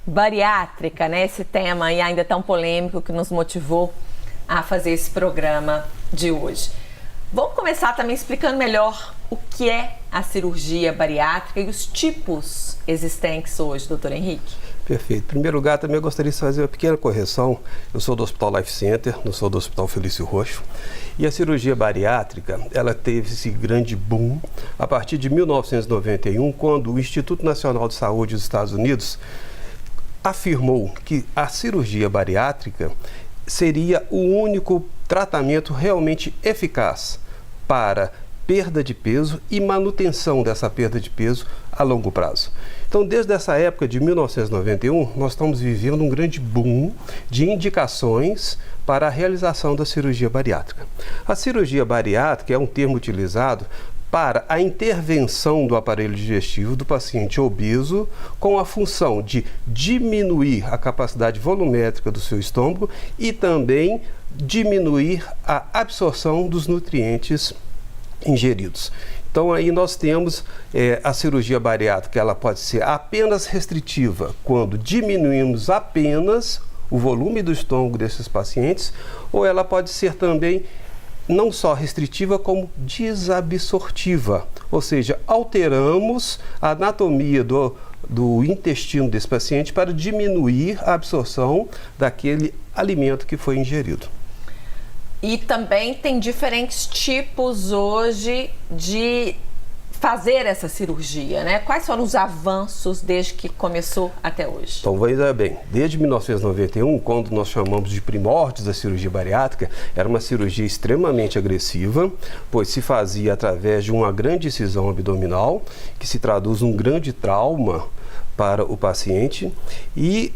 bariátrica, né? Esse tema aí ainda tão polêmico que nos motivou a fazer esse programa de hoje. Vamos começar também explicando melhor o que é a cirurgia bariátrica e os tipos existentes hoje, doutor Henrique. Perfeito. Em primeiro lugar, também eu gostaria de fazer uma pequena correção. Eu sou do Hospital Life Center, não sou do Hospital Felício Roxo. E a cirurgia bariátrica, ela teve esse grande boom a partir de 1991, quando o Instituto Nacional de Saúde dos Estados Unidos afirmou que a cirurgia bariátrica seria o único tratamento realmente eficaz para perda de peso e manutenção dessa perda de peso a longo prazo. Então, desde essa época de 1991, nós estamos vivendo um grande boom de indicações para a realização da cirurgia bariátrica. A cirurgia bariátrica é um termo utilizado para a intervenção do aparelho digestivo do paciente obeso com a função de diminuir a capacidade volumétrica do seu estômago e também diminuir a absorção dos nutrientes ingeridos. Então aí nós temos a cirurgia bariátrica, ela pode ser apenas restritiva quando diminuímos apenas o volume do estômago desses pacientes, ou ela pode ser também não só restritiva, como desabsortiva. Ou seja, alteramos a anatomia do intestino desse paciente para diminuir a absorção daquele alimento que foi ingerido. E também tem diferentes tipos hoje de fazer essa cirurgia, né? Quais foram os avanços desde que começou até hoje? Então, veja bem, desde 1991, quando nós chamamos de primórdios da cirurgia bariátrica, era uma cirurgia extremamente agressiva, pois se fazia através de uma grande incisão abdominal, que se traduz num grande trauma para o paciente, e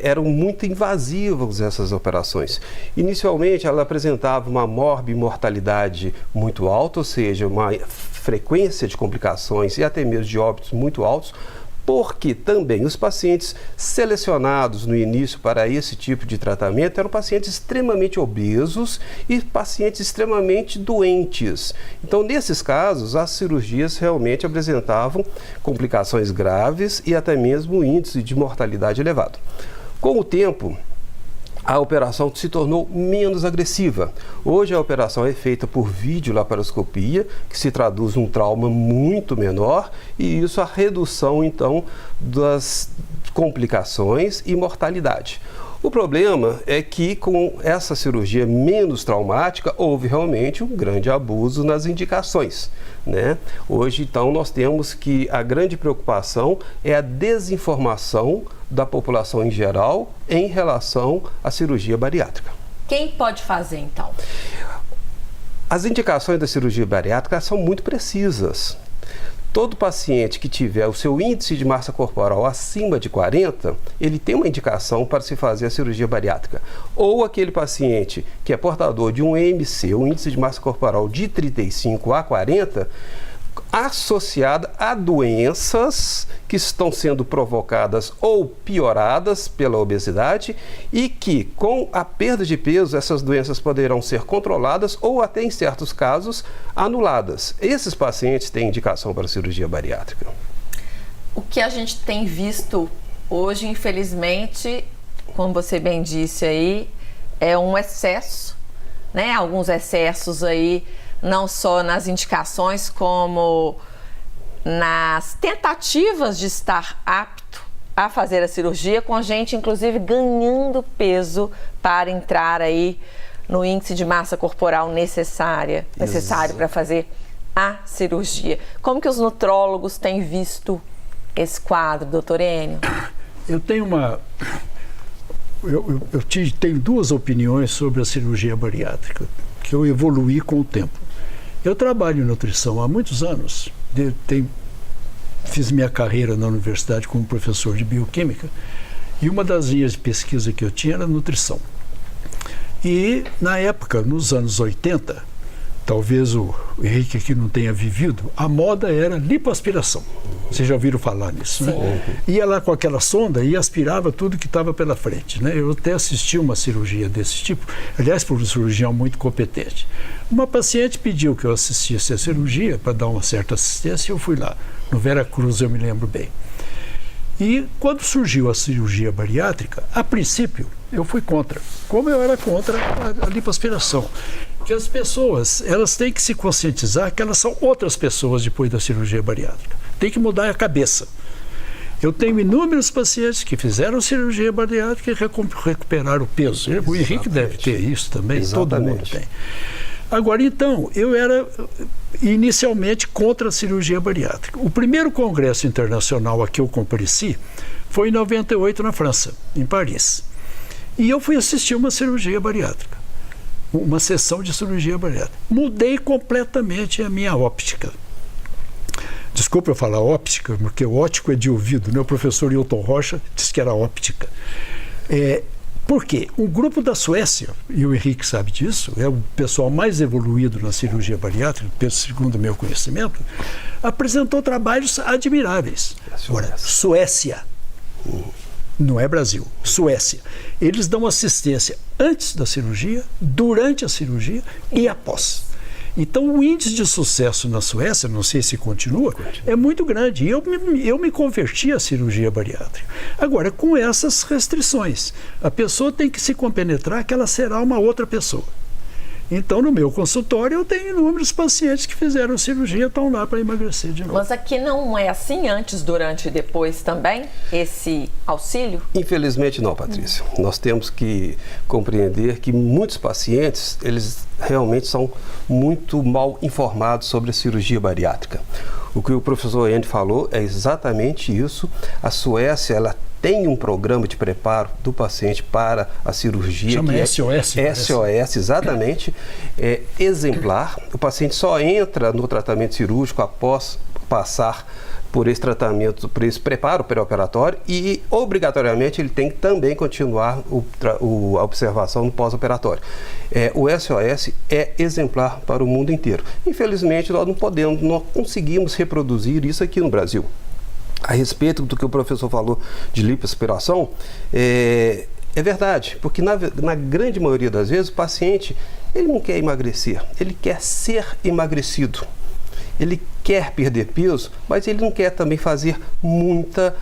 eram muito invasivas essas operações. Inicialmente, ela apresentava uma morbimortalidade muito alta, ou seja, uma frequência de complicações e até mesmo de óbitos muito altos, porque também os pacientes selecionados no início para esse tipo de tratamento eram pacientes extremamente obesos e pacientes extremamente doentes. Então, nesses casos, as cirurgias realmente apresentavam complicações graves e até mesmo índice de mortalidade elevado. Com o tempo, a operação se tornou menos agressiva. Hoje a operação é feita por videolaparoscopia, que se traduz num trauma muito menor, e isso a redução, então, das complicações e mortalidade. O problema é que com essa cirurgia menos traumática, houve realmente um grande abuso nas indicações, né? Hoje, então, nós temos que a grande preocupação é a desinformação da população em geral em relação à cirurgia bariátrica. Quem pode fazer, então? As indicações da cirurgia bariátrica são muito precisas. Todo paciente que tiver o seu índice de massa corporal acima de 40, ele tem uma indicação para se fazer a cirurgia bariátrica. Ou aquele paciente que é portador de um IMC, um índice de massa corporal de 35 a 40, associada a doenças que estão sendo provocadas ou pioradas pela obesidade e que, com a perda de peso, essas doenças poderão ser controladas ou até, em certos casos, anuladas. Esses pacientes têm indicação para cirurgia bariátrica. O que a gente tem visto hoje, infelizmente, como você bem disse aí, é um excesso, né? Alguns excessos aí, não só nas indicações, como nas tentativas de estar apto a fazer a cirurgia, com a gente, inclusive, ganhando peso para entrar aí no índice de massa corporal necessário para fazer a cirurgia. Como que os nutrólogos têm visto esse quadro, doutor Enio? Eu tenho tenho duas opiniões sobre a cirurgia bariátrica, que eu evoluí com o tempo. Eu trabalho em nutrição há muitos anos. Fiz minha carreira na universidade como professor de bioquímica e uma das linhas de pesquisa que eu tinha era nutrição. E, na época, nos anos 80, talvez o Henrique aqui não tenha vivido, a moda era lipoaspiração. Vocês já ouviram falar nisso, né? Ia lá com aquela sonda e aspirava tudo que estava pela frente, né? Eu até assisti uma cirurgia desse tipo, aliás, por um cirurgião muito competente. Uma paciente pediu que eu assistisse a cirurgia para dar uma certa assistência e eu fui lá. No Vera Cruz, eu me lembro bem. E quando surgiu a cirurgia bariátrica, a princípio, eu fui contra. Como eu era contra a lipoaspiração. Que as pessoas, elas têm que se conscientizar que elas são outras pessoas depois da cirurgia bariátrica. Tem que mudar a cabeça. Eu tenho inúmeros pacientes que fizeram cirurgia bariátrica e recuperaram o peso. O Henrique deve ter isso também, Exatamente. Todo mundo tem. Agora, então, eu era inicialmente contra a cirurgia bariátrica. O primeiro congresso internacional a que eu compareci foi em 98 na França, em Paris. E eu fui assistir uma cirurgia bariátrica, uma sessão de cirurgia bariátrica. Mudei completamente a minha óptica. Desculpa eu falar óptica, porque o óptico é de ouvido, né? O professor Hilton Rocha disse que era óptica. Por quê? O grupo da Suécia, e o Henrique sabe disso, é o pessoal mais evoluído na cirurgia bariátrica, segundo o meu conhecimento, apresentou trabalhos admiráveis. Agora, Suécia, não é Brasil, Suécia. Eles dão assistência antes da cirurgia, durante a cirurgia e após. Então, o índice de sucesso na Suécia, não sei se continua, é muito grande. E eu me converti à cirurgia bariátrica. Agora, com essas restrições, a pessoa tem que se compenetrar que ela será uma outra pessoa. Então, no meu consultório, eu tenho inúmeros pacientes que fizeram cirurgia e estão lá para emagrecer de novo. Mas aqui não é assim, antes, durante e depois também, esse auxílio? Infelizmente não, Patrícia. Nós temos que compreender que muitos pacientes, eles realmente são muito mal informados sobre a cirurgia bariátrica. O que o professor Andy falou é exatamente isso. A Suécia, ela tem um programa de preparo do paciente para a cirurgia. Chama que SOS. SOS, exatamente. É exemplar. O paciente só entra no tratamento cirúrgico após passar por esse tratamento, por esse preparo pré-operatório e, obrigatoriamente, ele tem que também continuar a observação no pós-operatório. O SOS é exemplar para o mundo inteiro. Infelizmente, nós não conseguimos reproduzir isso aqui no Brasil. A respeito do que o professor falou de lipoaspiração, é verdade, porque na grande maioria das vezes o paciente ele não quer emagrecer, ele quer ser emagrecido. Ele quer perder peso, mas ele não quer também fazer muita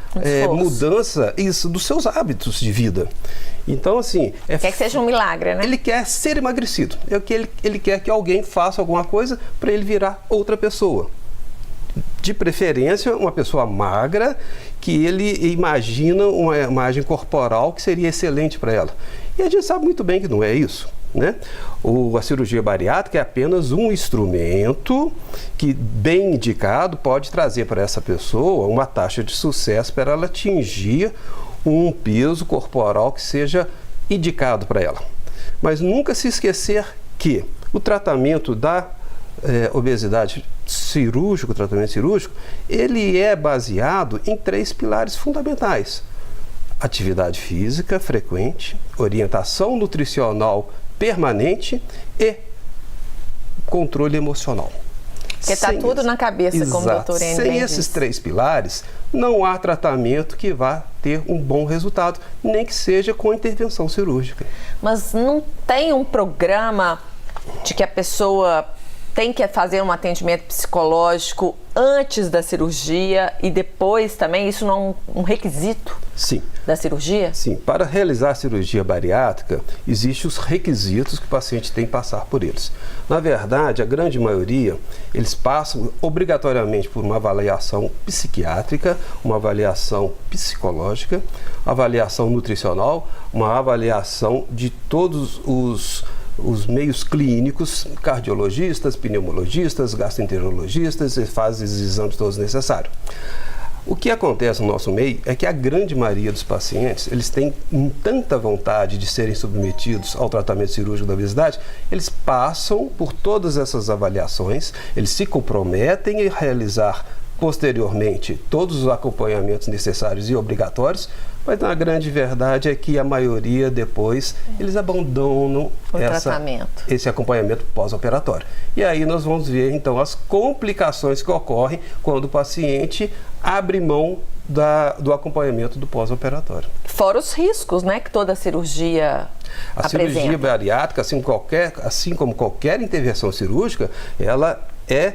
mudança dos seus hábitos de vida. Então, assim... Quer que seja um milagre, né? Ele quer ser emagrecido. Ele quer que alguém faça alguma coisa para ele virar outra pessoa. De preferência, uma pessoa magra, que ele imagina uma imagem corporal que seria excelente para ela. E a gente sabe muito bem que não é isso, né? A cirurgia bariátrica é apenas um instrumento que, bem indicado, pode trazer para essa pessoa uma taxa de sucesso para ela atingir um peso corporal que seja indicado para ela. Mas nunca se esquecer que o tratamento da obesidade cirúrgico, tratamento cirúrgico, ele é baseado em 3 pilares fundamentais: atividade física frequente, orientação nutricional permanente e controle emocional. Porque está tudo na cabeça, como o doutor Andy Sem esses 3 pilares, não há tratamento que vá ter um bom resultado, nem que seja com intervenção cirúrgica. Mas não tem um programa de que a pessoa tem que fazer um atendimento psicológico antes da cirurgia e depois também? Isso não é um requisito? Sim. Da cirurgia? Sim. Para realizar a cirurgia bariátrica, existem os requisitos que o paciente tem que passar por eles. Na verdade, a grande maioria, eles passam obrigatoriamente por uma avaliação psiquiátrica, uma avaliação psicológica, avaliação nutricional, uma avaliação de todos os meios clínicos, cardiologistas, pneumologistas, gastroenterologistas, e fazem os exames todos necessários. O que acontece no nosso meio é que a grande maioria dos pacientes, eles têm tanta vontade de serem submetidos ao tratamento cirúrgico da obesidade, eles passam por todas essas avaliações, eles se comprometem a realizar posteriormente todos os acompanhamentos necessários e obrigatórios, mas a grande verdade é que a maioria depois eles abandonam esse acompanhamento pós-operatório. E aí nós vamos ver então as complicações que ocorrem quando o paciente abre mão do acompanhamento do pós-operatório. Fora os riscos, né, que toda cirurgia apresenta. A cirurgia bariátrica, assim como qualquer intervenção cirúrgica, ela é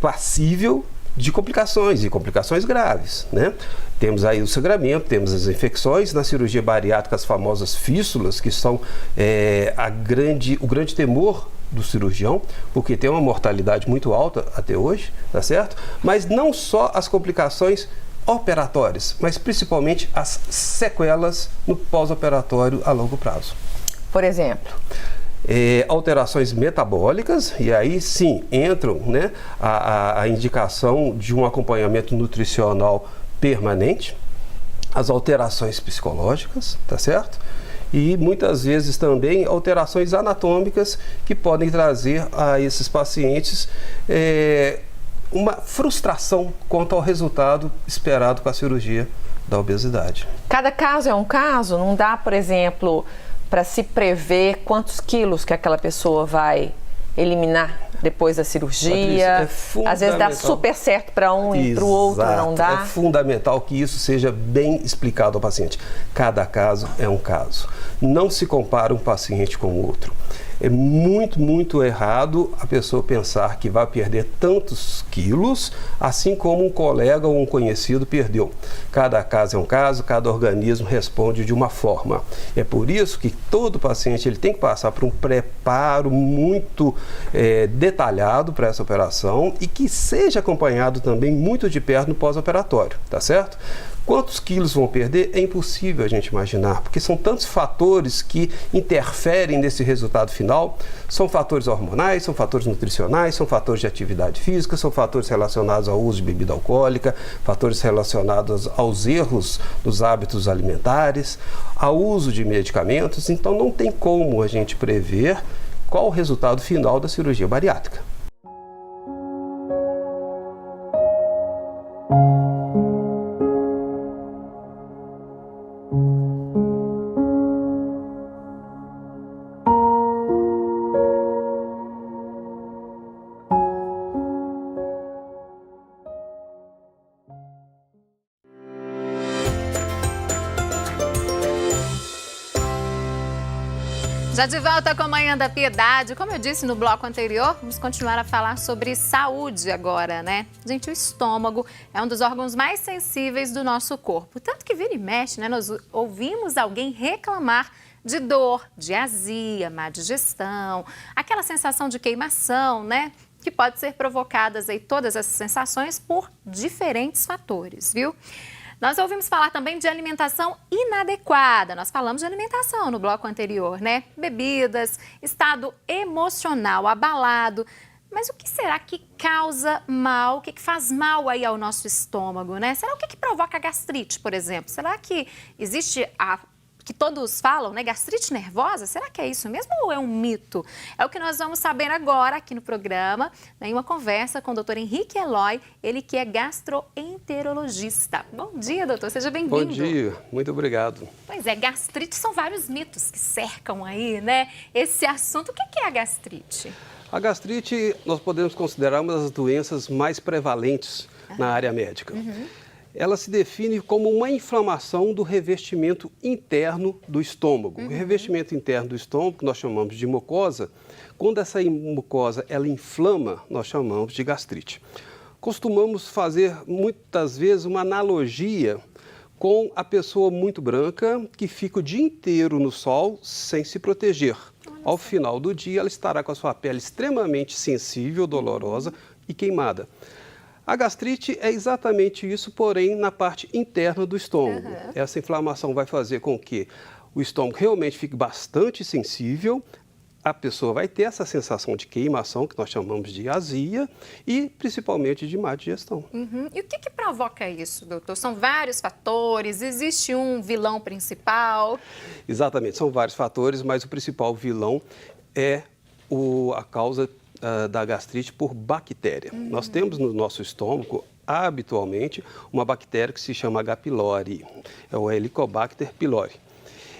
passível de complicações e complicações graves, né? Temos aí o sangramento, temos as infecções, na cirurgia bariátrica as famosas fístulas, que são o grande temor do cirurgião, porque tem uma mortalidade muito alta até hoje, tá certo? Mas não só as complicações operatórias, mas principalmente as sequelas no pós-operatório a longo prazo. Por exemplo? Alterações metabólicas, e aí sim entram, né, a indicação de um acompanhamento nutricional permanente, as alterações psicológicas, tá certo? E muitas vezes também alterações anatômicas que podem trazer a esses pacientes uma frustração quanto ao resultado esperado com a cirurgia da obesidade. Cada caso é um caso? Não dá, por exemplo, para se prever quantos quilos que aquela pessoa vai eliminar depois da cirurgia? Às vezes dá super certo para um e para o outro não dá. É fundamental que isso seja bem explicado ao paciente. Cada caso é um caso. Não se compara um paciente com o outro. É muito, muito errado a pessoa pensar que vai perder tantos quilos, assim como um colega ou um conhecido perdeu. Cada caso é um caso, cada organismo responde de uma forma. É por isso que todo paciente ele tem que passar por um preparo muito detalhado para essa operação e que seja acompanhado também muito de perto no pós-operatório, tá certo? Quantos quilos vão perder é impossível a gente imaginar, porque são tantos fatores que interferem nesse resultado final. São fatores hormonais, são fatores nutricionais, são fatores de atividade física, são fatores relacionados ao uso de bebida alcoólica, fatores relacionados aos erros dos hábitos alimentares, ao uso de medicamentos. Então não tem como a gente prever qual o resultado final da cirurgia bariátrica. Já de volta com a Manhã da Piedade. Como eu disse no bloco anterior, vamos continuar a falar sobre saúde agora, né? Gente, o estômago é um dos órgãos mais sensíveis do nosso corpo. Tanto que vira e mexe, né? Nós ouvimos alguém reclamar de dor, de azia, má digestão, aquela sensação de queimação, né? Que pode ser provocadas aí todas essas sensações por diferentes fatores, viu? Nós ouvimos falar também de alimentação inadequada. Nós falamos de alimentação no bloco anterior, né? Bebidas, estado emocional abalado. Mas o que será que causa mal, o que faz mal aí ao nosso estômago, né? Será o que provoca a gastrite, por exemplo? Será que existe que todos falam, né? Gastrite nervosa? Será que é isso mesmo ou é um mito? É o que nós vamos saber agora aqui no programa, né, em uma conversa com o Dr. Henrique Eloy, ele que é gastroenterologista. Bom dia, doutor, seja bem-vindo. Bom dia, muito obrigado. Pois é, gastrite são vários mitos que cercam aí, né, esse assunto. O que é a gastrite? A gastrite nós podemos considerar uma das doenças mais prevalentes na área médica. Ela se define como uma inflamação do revestimento interno do estômago. O revestimento interno do estômago, que nós chamamos de mucosa, quando essa mucosa ela inflama, nós chamamos de gastrite. Costumamos fazer muitas vezes uma analogia com a pessoa muito branca que fica o dia inteiro no sol sem se proteger. Ao final do dia, ela estará com a sua pele extremamente sensível, dolorosa e queimada. A gastrite é exatamente isso, porém na parte interna do estômago. Essa inflamação vai fazer com que o estômago realmente fique bastante sensível, a pessoa vai ter essa sensação de queimação, que nós chamamos de azia, e principalmente de má digestão. E o que provoca isso, doutor? São vários fatores? Existe um vilão principal? Exatamente, são vários fatores, mas o principal vilão é a causa da gastrite por bactéria. Nós temos no nosso estômago, habitualmente, uma bactéria que se chama H. pylori, é o Helicobacter pylori.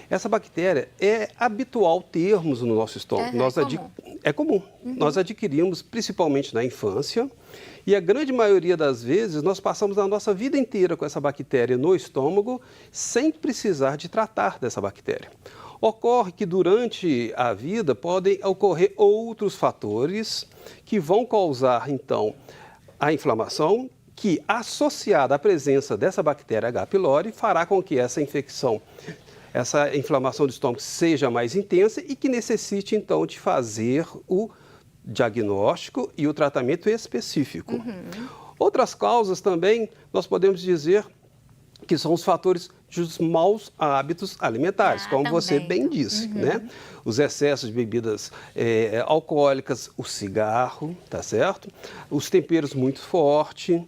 Essa bactéria é habitual termos no nosso estômago. É comum. Nós adquirimos principalmente na infância e a grande maioria das vezes nós passamos a nossa vida inteira com essa bactéria no estômago sem precisar de tratar dessa bactéria. Ocorre que durante a vida podem ocorrer outros fatores que vão causar, então, a inflamação, que, associada à presença dessa bactéria H. pylori, fará com que essa inflamação do estômago seja mais intensa e que necessite, então, de fazer o diagnóstico e o tratamento específico. Outras causas também, nós podemos dizer que são os fatores dos maus hábitos alimentares, como você bem disse, né? Os excessos de bebidas alcoólicas, o cigarro, tá certo? Os temperos muito fortes,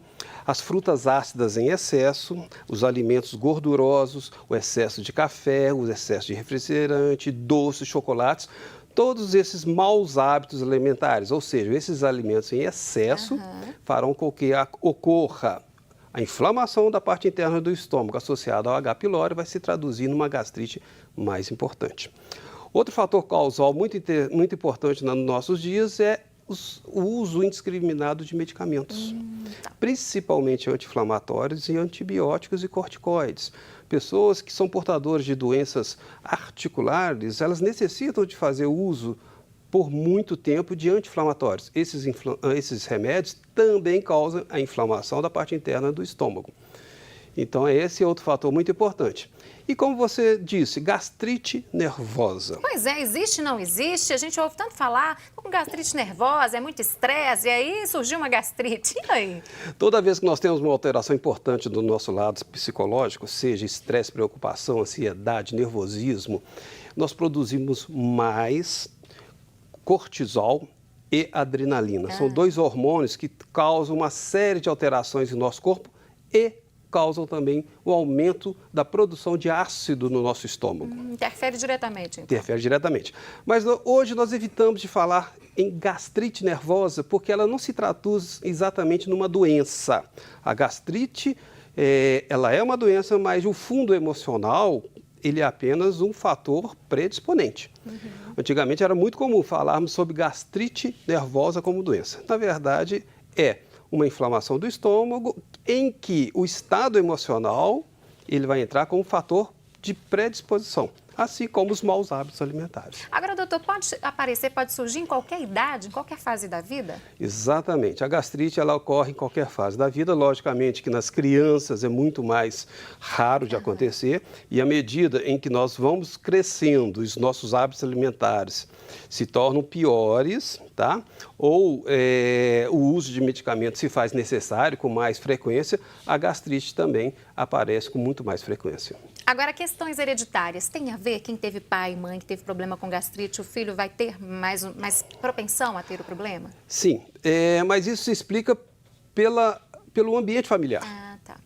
as frutas ácidas em excesso, os alimentos gordurosos, o excesso de café, o excesso de refrigerante, doces, chocolates, todos esses maus hábitos alimentares, ou seja, esses alimentos em excesso farão com que ocorra a inflamação da parte interna do estômago associada ao H. pylori vai se traduzir numa gastrite mais importante. Outro fator causal muito importante nos nossos dias é o uso indiscriminado de medicamentos, principalmente anti-inflamatórios e antibióticos e corticoides. Pessoas que são portadoras de doenças articulares, elas necessitam de fazer uso por muito tempo de anti-inflamatórios. Esses remédios também causam a inflamação da parte interna do estômago. Então, esse é outro fator muito importante. E como você disse, gastrite nervosa. Pois é, existe, não existe? A gente ouve tanto falar com gastrite nervosa, é muito estresse, e aí surgiu uma gastrite. E aí? Toda vez que nós temos uma alteração importante do nosso lado psicológico, seja estresse, preocupação, ansiedade, nervosismo, nós produzimos mais cortisol e adrenalina. São 2 hormônios que causam uma série de alterações em nosso corpo e causam também o aumento da produção de ácido no nosso estômago. Interfere diretamente, então. Interfere diretamente. Mas hoje nós evitamos de falar em gastrite nervosa porque ela não se traduz exatamente numa doença. A gastrite, ela é uma doença, mas o fundo emocional, ele é apenas um fator predisponente. Antigamente era muito comum falarmos sobre gastrite nervosa como doença. Na verdade, é uma inflamação do estômago em que o estado emocional ele vai entrar como fator de predisposição, assim como os maus hábitos alimentares. Agora, doutor, pode surgir em qualquer idade, em qualquer fase da vida? Exatamente. A gastrite ela ocorre em qualquer fase da vida. Logicamente que nas crianças é muito mais raro de acontecer e à medida em que nós vamos crescendo, os nossos hábitos alimentares se tornam piores, tá? Ou o uso de medicamentos se faz necessário com mais frequência, a gastrite também aparece com muito mais frequência. Agora, questões hereditárias, tem a ver? Quem teve pai e mãe que teve problema com gastrite, o filho vai ter mais propensão a ter o problema? Sim, mas isso se explica pelo ambiente familiar. Ah, tá.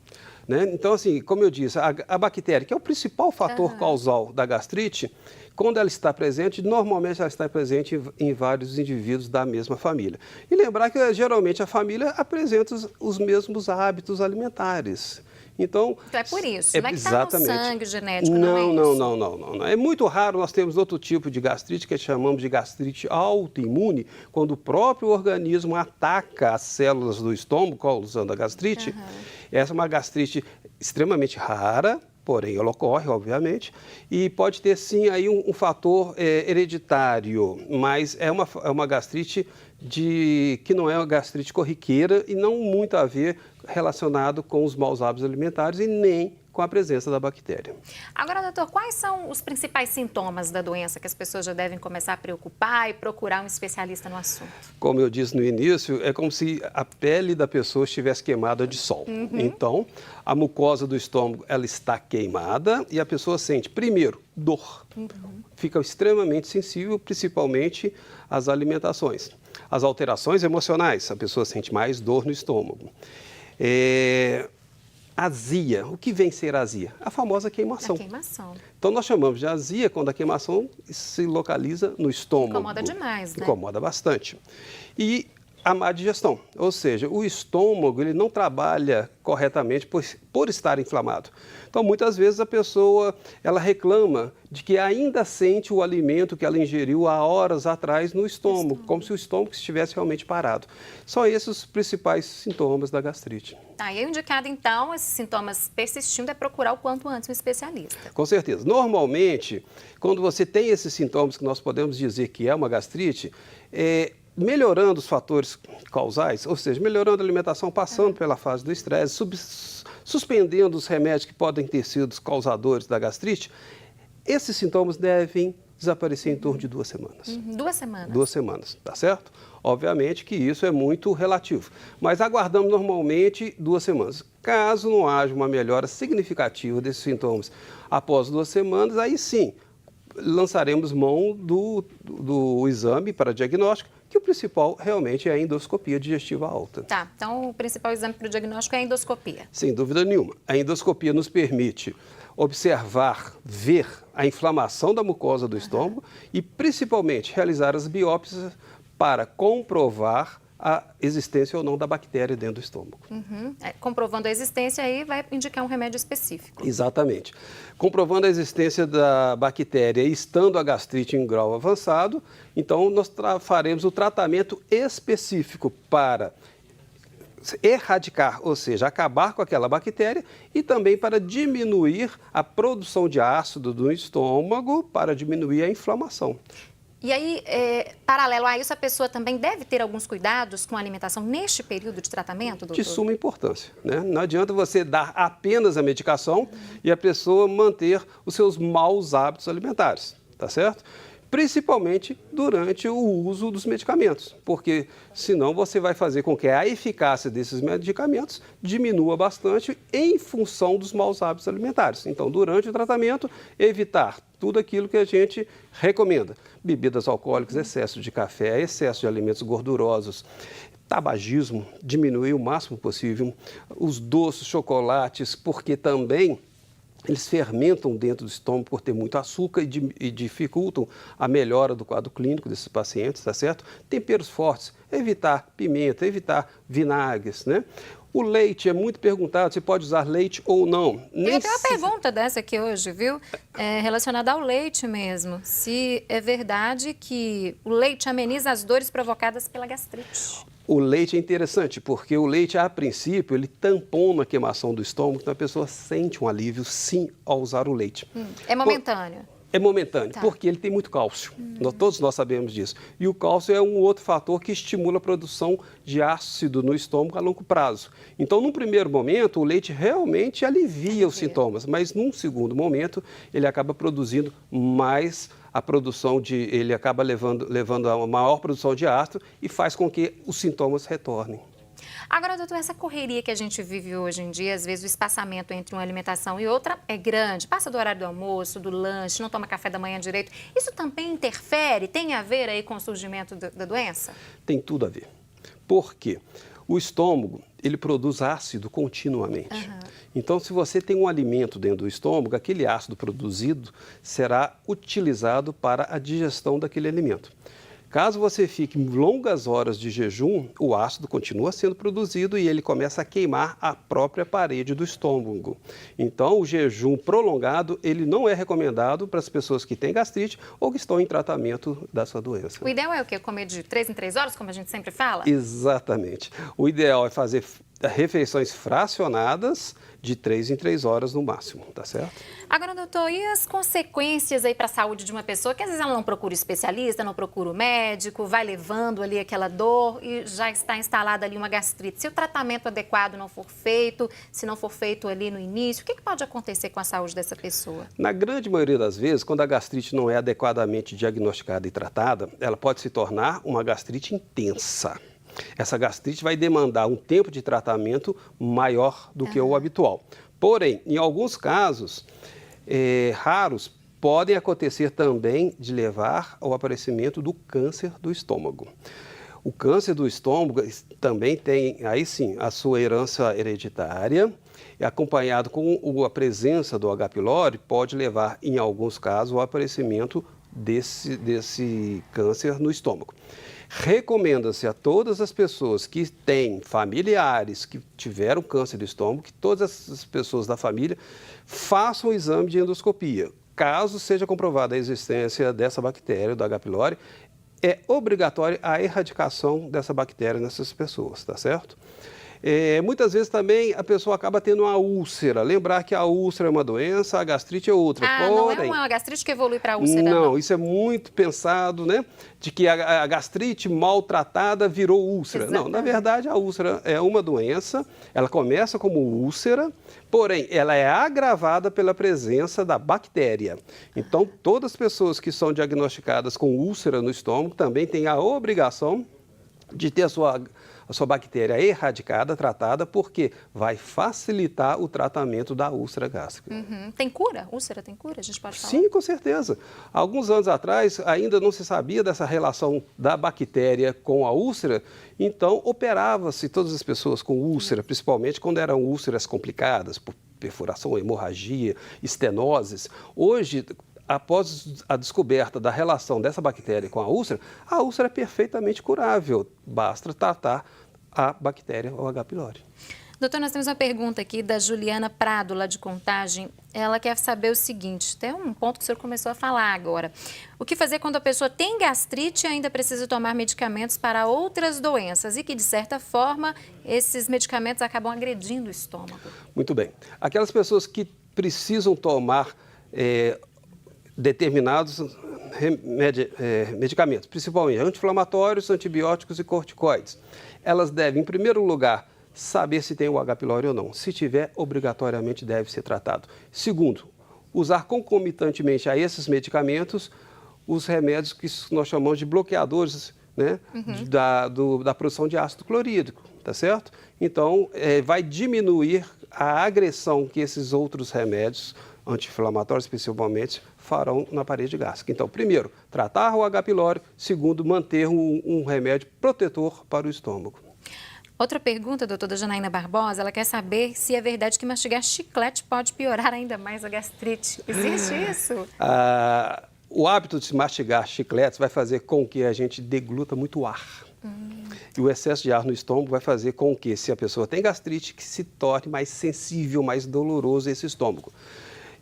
Né? Então, assim, como eu disse, a bactéria, que é o principal fator causal da gastrite, quando ela está presente, normalmente ela está presente em vários indivíduos da mesma família. E lembrar que, geralmente, a família apresenta os mesmos hábitos alimentares. Então é por isso, não é que está no sangue genético, não é isso? Não. É muito raro nós termos outro tipo de gastrite, que chamamos de gastrite autoimune, quando o próprio organismo ataca as células do estômago causando a gastrite. Essa é uma gastrite extremamente rara, porém ela ocorre, obviamente, e pode ter sim aí um fator hereditário, mas é uma gastrite que não é uma gastrite corriqueira e não muito a ver relacionado com os maus hábitos alimentares e nem com a presença da bactéria. Agora, doutor, quais são os principais sintomas da doença que as pessoas já devem começar a preocupar e procurar um especialista no assunto? Como eu disse no início, é como se a pele da pessoa estivesse queimada de sol. Então, a mucosa do estômago, ela está queimada e a pessoa sente, primeiro, dor. Fica extremamente sensível, principalmente às alimentações. As alterações emocionais, a pessoa sente mais dor no estômago. Azia. O que vem ser azia? A famosa queimação. A queimação. Então, nós chamamos de azia quando a queimação se localiza no estômago. Incomoda demais, né? Incomoda bastante. E a má digestão, ou seja, o estômago ele não trabalha corretamente por estar inflamado. Então, muitas vezes a pessoa ela reclama de que ainda sente o alimento que ela ingeriu há horas atrás no estômago, como se o estômago estivesse realmente parado. São esses os principais sintomas da gastrite. E é indicado, então, esses sintomas persistindo, é procurar o quanto antes um especialista. Com certeza. Normalmente, quando você tem esses sintomas que nós podemos dizer que é uma gastrite, melhorando os fatores causais, ou seja, melhorando a alimentação, passando pela fase do estresse, suspendendo os remédios que podem ter sido causadores da gastrite, esses sintomas devem desaparecer em torno de 2 semanas. 2 semanas? 2 semanas, tá certo? Obviamente que isso é muito relativo, mas aguardamos normalmente 2 semanas. Caso não haja uma melhora significativa desses sintomas após 2 semanas, aí sim, lançaremos mão do exame para diagnóstico, que o principal realmente é a endoscopia digestiva alta. Tá, então o principal exame para o diagnóstico é a endoscopia. Sem dúvida nenhuma. A endoscopia nos permite observar, ver a inflamação da mucosa do estômago e principalmente realizar as biópsias para comprovar a existência ou não da bactéria dentro do estômago. Comprovando a existência, aí vai indicar um remédio específico. Exatamente. Comprovando a existência da bactéria e estando a gastrite em grau avançado, então nós faremos o tratamento específico para erradicar, ou seja, acabar com aquela bactéria e também para diminuir a produção de ácido do estômago, para diminuir a inflamação. E aí, paralelo a isso, a pessoa também deve ter alguns cuidados com a alimentação neste período de tratamento, doutor? De suma importância, né? Não adianta você dar apenas a medicação e a pessoa manter os seus maus hábitos alimentares, tá certo? Principalmente durante o uso dos medicamentos, porque senão você vai fazer com que a eficácia desses medicamentos diminua bastante em função dos maus hábitos alimentares. Então, durante o tratamento, evitar tudo aquilo que a gente recomenda. Bebidas alcoólicas, excesso de café, excesso de alimentos gordurosos, tabagismo, diminuir o máximo possível, os doces, chocolates, porque também eles fermentam dentro do estômago por ter muito açúcar e dificultam a melhora do quadro clínico desses pacientes, tá certo? Temperos fortes, evitar pimenta, evitar vinagres, né? O leite é muito perguntado, se pode usar leite ou não. Tem até uma pergunta dessa aqui hoje, viu? Relacionada ao leite mesmo. Se é verdade que o leite ameniza as dores provocadas pela gastrite. O leite é interessante, porque o leite, a princípio, ele tampona a queimação do estômago, então a pessoa sente um alívio, sim, ao usar o leite. É momentâneo? É momentâneo, porque ele tem muito cálcio. Todos nós sabemos disso. E o cálcio é um outro fator que estimula a produção de ácido no estômago a longo prazo. Então, num primeiro momento, o leite realmente alivia os sintomas, mas num segundo momento, ele acaba produzindo mais a produção ele acaba levando a uma maior produção de ácido e faz com que os sintomas retornem. Agora, doutor, essa correria que a gente vive hoje em dia, às vezes o espaçamento entre uma alimentação e outra é grande, passa do horário do almoço, do lanche, não toma café da manhã direito. Isso também interfere, tem a ver aí com o surgimento da doença? Tem tudo a ver. Por quê? O estômago, ele produz ácido continuamente. Então, se você tem um alimento dentro do estômago, aquele ácido produzido será utilizado para a digestão daquele alimento. Caso você fique longas horas de jejum, o ácido continua sendo produzido e ele começa a queimar a própria parede do estômago. Então, o jejum prolongado, ele não é recomendado para as pessoas que têm gastrite ou que estão em tratamento da sua doença. O ideal é o quê? Comer de 3 em 3 horas, como a gente sempre fala? Exatamente. O ideal é fazer refeições fracionadas de 3 em 3 horas no máximo, tá certo? Agora, doutor, e as consequências aí para a saúde de uma pessoa que às vezes ela não procura especialista, não procura o médico, vai levando ali aquela dor e já está instalada ali uma gastrite. Se o tratamento adequado não for feito, se não for feito ali no início, o que pode acontecer com a saúde dessa pessoa? Na grande maioria das vezes, quando a gastrite não é adequadamente diagnosticada e tratada, ela pode se tornar uma gastrite intensa. Essa gastrite vai demandar um tempo de tratamento maior do que o habitual. Porém, em alguns casos raros, podem acontecer também de levar ao aparecimento do câncer do estômago. O câncer do estômago também tem, aí sim, a sua herança hereditária, e acompanhado com a presença do H. pylori, pode levar, em alguns casos, ao aparecimento desse câncer no estômago. Recomenda-se a todas as pessoas que têm familiares que tiveram câncer de estômago, que todas essas pessoas da família façam o exame de endoscopia. Caso seja comprovada a existência dessa bactéria, do H. pylori, é obrigatória a erradicação dessa bactéria nessas pessoas, tá certo? Muitas vezes também a pessoa acaba tendo uma úlcera. Lembrar que a úlcera é uma doença, a gastrite é outra. Não é uma gastrite que evolui para a úlcera, não. Isso é muito pensado, né? De que a gastrite maltratada virou úlcera. Exatamente. Não, na verdade a úlcera é uma doença, ela começa como úlcera, porém ela é agravada pela presença da bactéria. Então, todas as pessoas que são diagnosticadas com úlcera no estômago também têm a obrigação de ter a sua bactéria erradicada, tratada, porque vai facilitar o tratamento da úlcera gástrica. Tem cura? Úlcera tem cura? A gente pode falar? Sim, com certeza. Alguns anos atrás, ainda não se sabia dessa relação da bactéria com a úlcera, então operava-se todas as pessoas com úlcera, principalmente quando eram úlceras complicadas, por perfuração, hemorragia, estenoses. Hoje, após a descoberta da relação dessa bactéria com a úlcera é perfeitamente curável. Basta tratar a bactéria, o H. pylori. Doutor, nós temos uma pergunta aqui da Juliana Prado, lá de Contagem. Ela quer saber o seguinte, tem um ponto que o senhor começou a falar agora. O que fazer quando a pessoa tem gastrite e ainda precisa tomar medicamentos para outras doenças e que, de certa forma, esses medicamentos acabam agredindo o estômago? Muito bem. Aquelas pessoas que precisam tomar determinados medicamentos, principalmente anti-inflamatórios, antibióticos e corticoides. Elas devem, em primeiro lugar, saber se tem o H. pylori ou não. Se tiver, obrigatoriamente deve ser tratado. Segundo, usar concomitantemente a esses medicamentos os remédios que nós chamamos de bloqueadores, né, da produção de ácido clorídrico, tá certo? Então, vai diminuir a agressão que esses outros remédios, anti-inflamatórios principalmente, farão na parede gástrica. Então, primeiro, tratar o H. pylori. Segundo, manter um remédio protetor para o estômago. Outra pergunta, doutora Janaína Barbosa, ela quer saber se é verdade que mastigar chiclete pode piorar ainda mais a gastrite. Existe isso? O hábito de mastigar chicletes vai fazer com que a gente degluta muito ar. E o excesso de ar no estômago vai fazer com que, se a pessoa tem gastrite, que se torne mais sensível, mais doloroso esse estômago.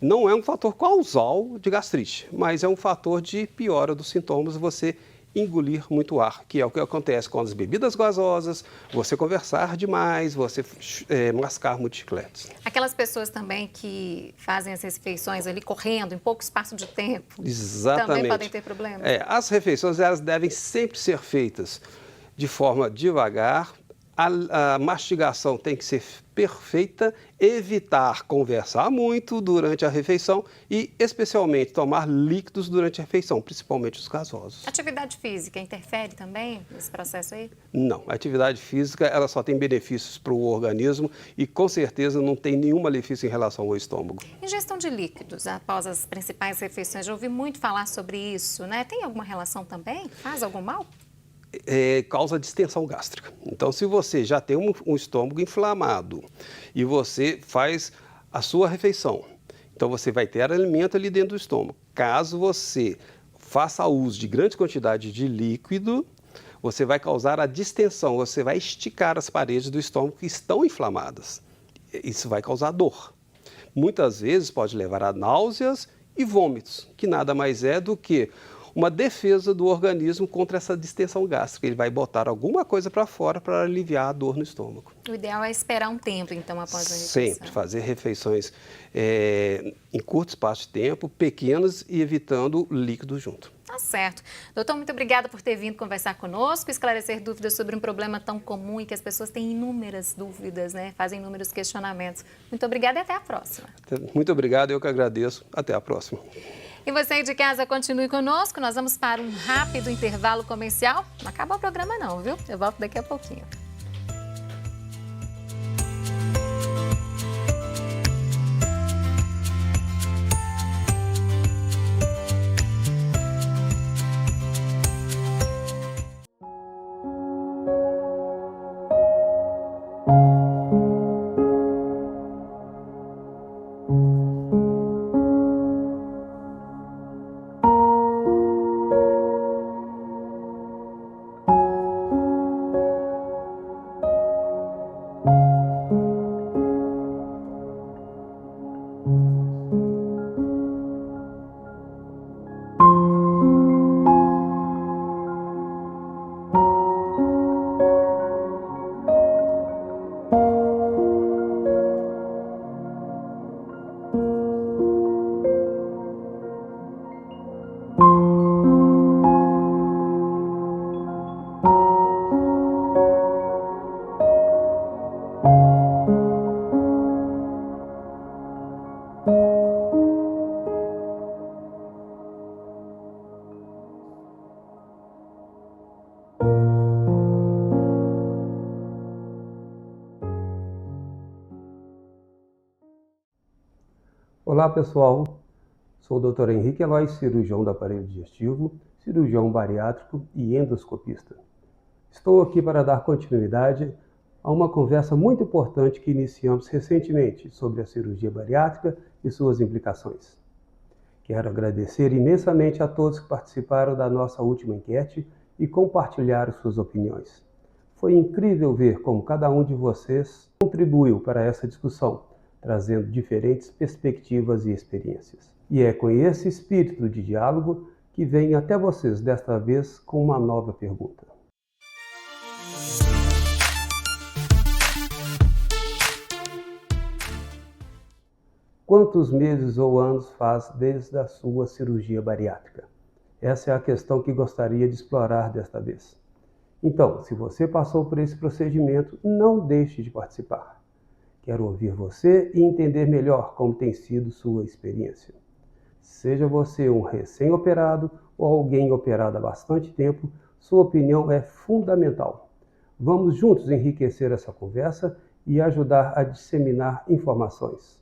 Não é um fator causal de gastrite, mas é um fator de piora dos sintomas, você engolir muito ar, que é o que acontece com as bebidas gasosas, você conversar demais, você mascar muito chicletes. Aquelas pessoas também que fazem as refeições ali correndo, em pouco espaço de tempo, exatamente, também podem ter problemas? As refeições elas devem sempre ser feitas de forma devagar, a mastigação tem que ser perfeita, evitar conversar muito durante a refeição e, especialmente, tomar líquidos durante a refeição, principalmente os gasosos. Atividade física interfere também nesse processo aí? Não, a atividade física ela só tem benefícios para o organismo e, com certeza, não tem nenhum malefício em relação ao estômago. Ingestão de líquidos após as principais refeições, já ouvi muito falar sobre isso, né? Tem alguma relação também? Faz algum mal? Causa distensão gástrica. Então, se você já tem um estômago inflamado e você faz a sua refeição, então você vai ter alimento ali dentro do estômago. Caso você faça uso de grande quantidade de líquido, você vai causar a distensão, você vai esticar as paredes do estômago que estão inflamadas. Isso vai causar dor. Muitas vezes pode levar a náuseas e vômitos, que nada mais é do que uma defesa do organismo contra essa distensão gástrica. Ele vai botar alguma coisa para fora para aliviar a dor no estômago. O ideal é esperar um tempo, então, após a refeição. Sempre fazer refeições em curto espaço de tempo, pequenas e evitando líquido junto. Tá certo. Doutor, muito obrigada por ter vindo conversar conosco, esclarecer dúvidas sobre um problema tão comum e que as pessoas têm inúmeras dúvidas, né? Fazem inúmeros questionamentos. Muito obrigada e até a próxima. Muito obrigado, eu que agradeço. Até a próxima. E você aí de casa, continue conosco. Nós vamos para um rápido intervalo comercial. Não acaba o programa não, viu? Eu volto daqui a pouquinho. Olá pessoal, sou o Dr. Henrique Eloy, cirurgião do aparelho digestivo, cirurgião bariátrico e endoscopista. Estou aqui para dar continuidade a uma conversa muito importante que iniciamos recentemente sobre a cirurgia bariátrica e suas implicações. Quero agradecer imensamente a todos que participaram da nossa última enquete e compartilharam suas opiniões. Foi incrível ver como cada um de vocês contribuiu para essa discussão, trazendo diferentes perspectivas e experiências. E é com esse espírito de diálogo que venho até vocês desta vez com uma nova pergunta. Quantos meses ou anos faz desde a sua cirurgia bariátrica? Essa é a questão que gostaria de explorar desta vez. Então, se você passou por esse procedimento, não deixe de participar. Quero ouvir você e entender melhor como tem sido sua experiência. Seja você um recém-operado ou alguém operado há bastante tempo, sua opinião é fundamental. Vamos juntos enriquecer essa conversa e ajudar a disseminar informações.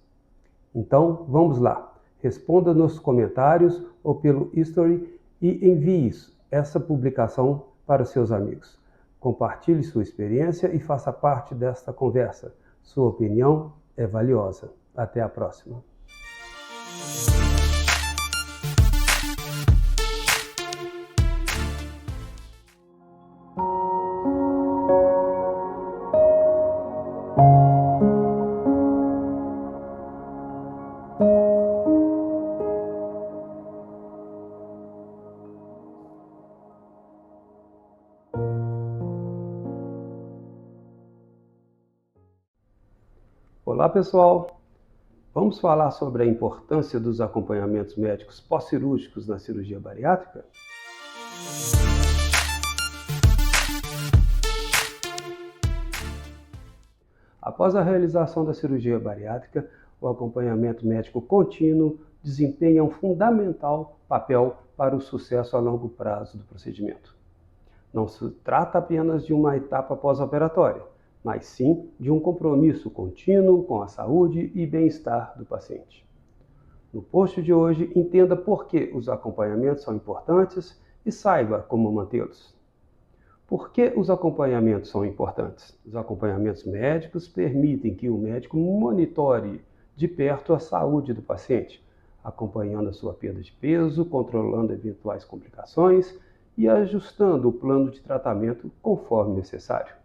Então, vamos lá. Responda nos comentários ou pelo History e envie essa publicação para os seus amigos. Compartilhe sua experiência e faça parte desta conversa. Sua opinião é valiosa. Até a próxima. Olá pessoal, vamos falar sobre a importância dos acompanhamentos médicos pós-cirúrgicos na cirurgia bariátrica? Após a realização da cirurgia bariátrica, o acompanhamento médico contínuo desempenha um fundamental papel para o sucesso a longo prazo do procedimento. Não se trata apenas de uma etapa pós-operatória, mas sim de um compromisso contínuo com a saúde e bem-estar do paciente. No post de hoje, entenda por que os acompanhamentos são importantes e saiba como mantê-los. Por que os acompanhamentos são importantes? Os acompanhamentos médicos permitem que o médico monitore de perto a saúde do paciente, acompanhando a sua perda de peso, controlando eventuais complicações e ajustando o plano de tratamento conforme necessário.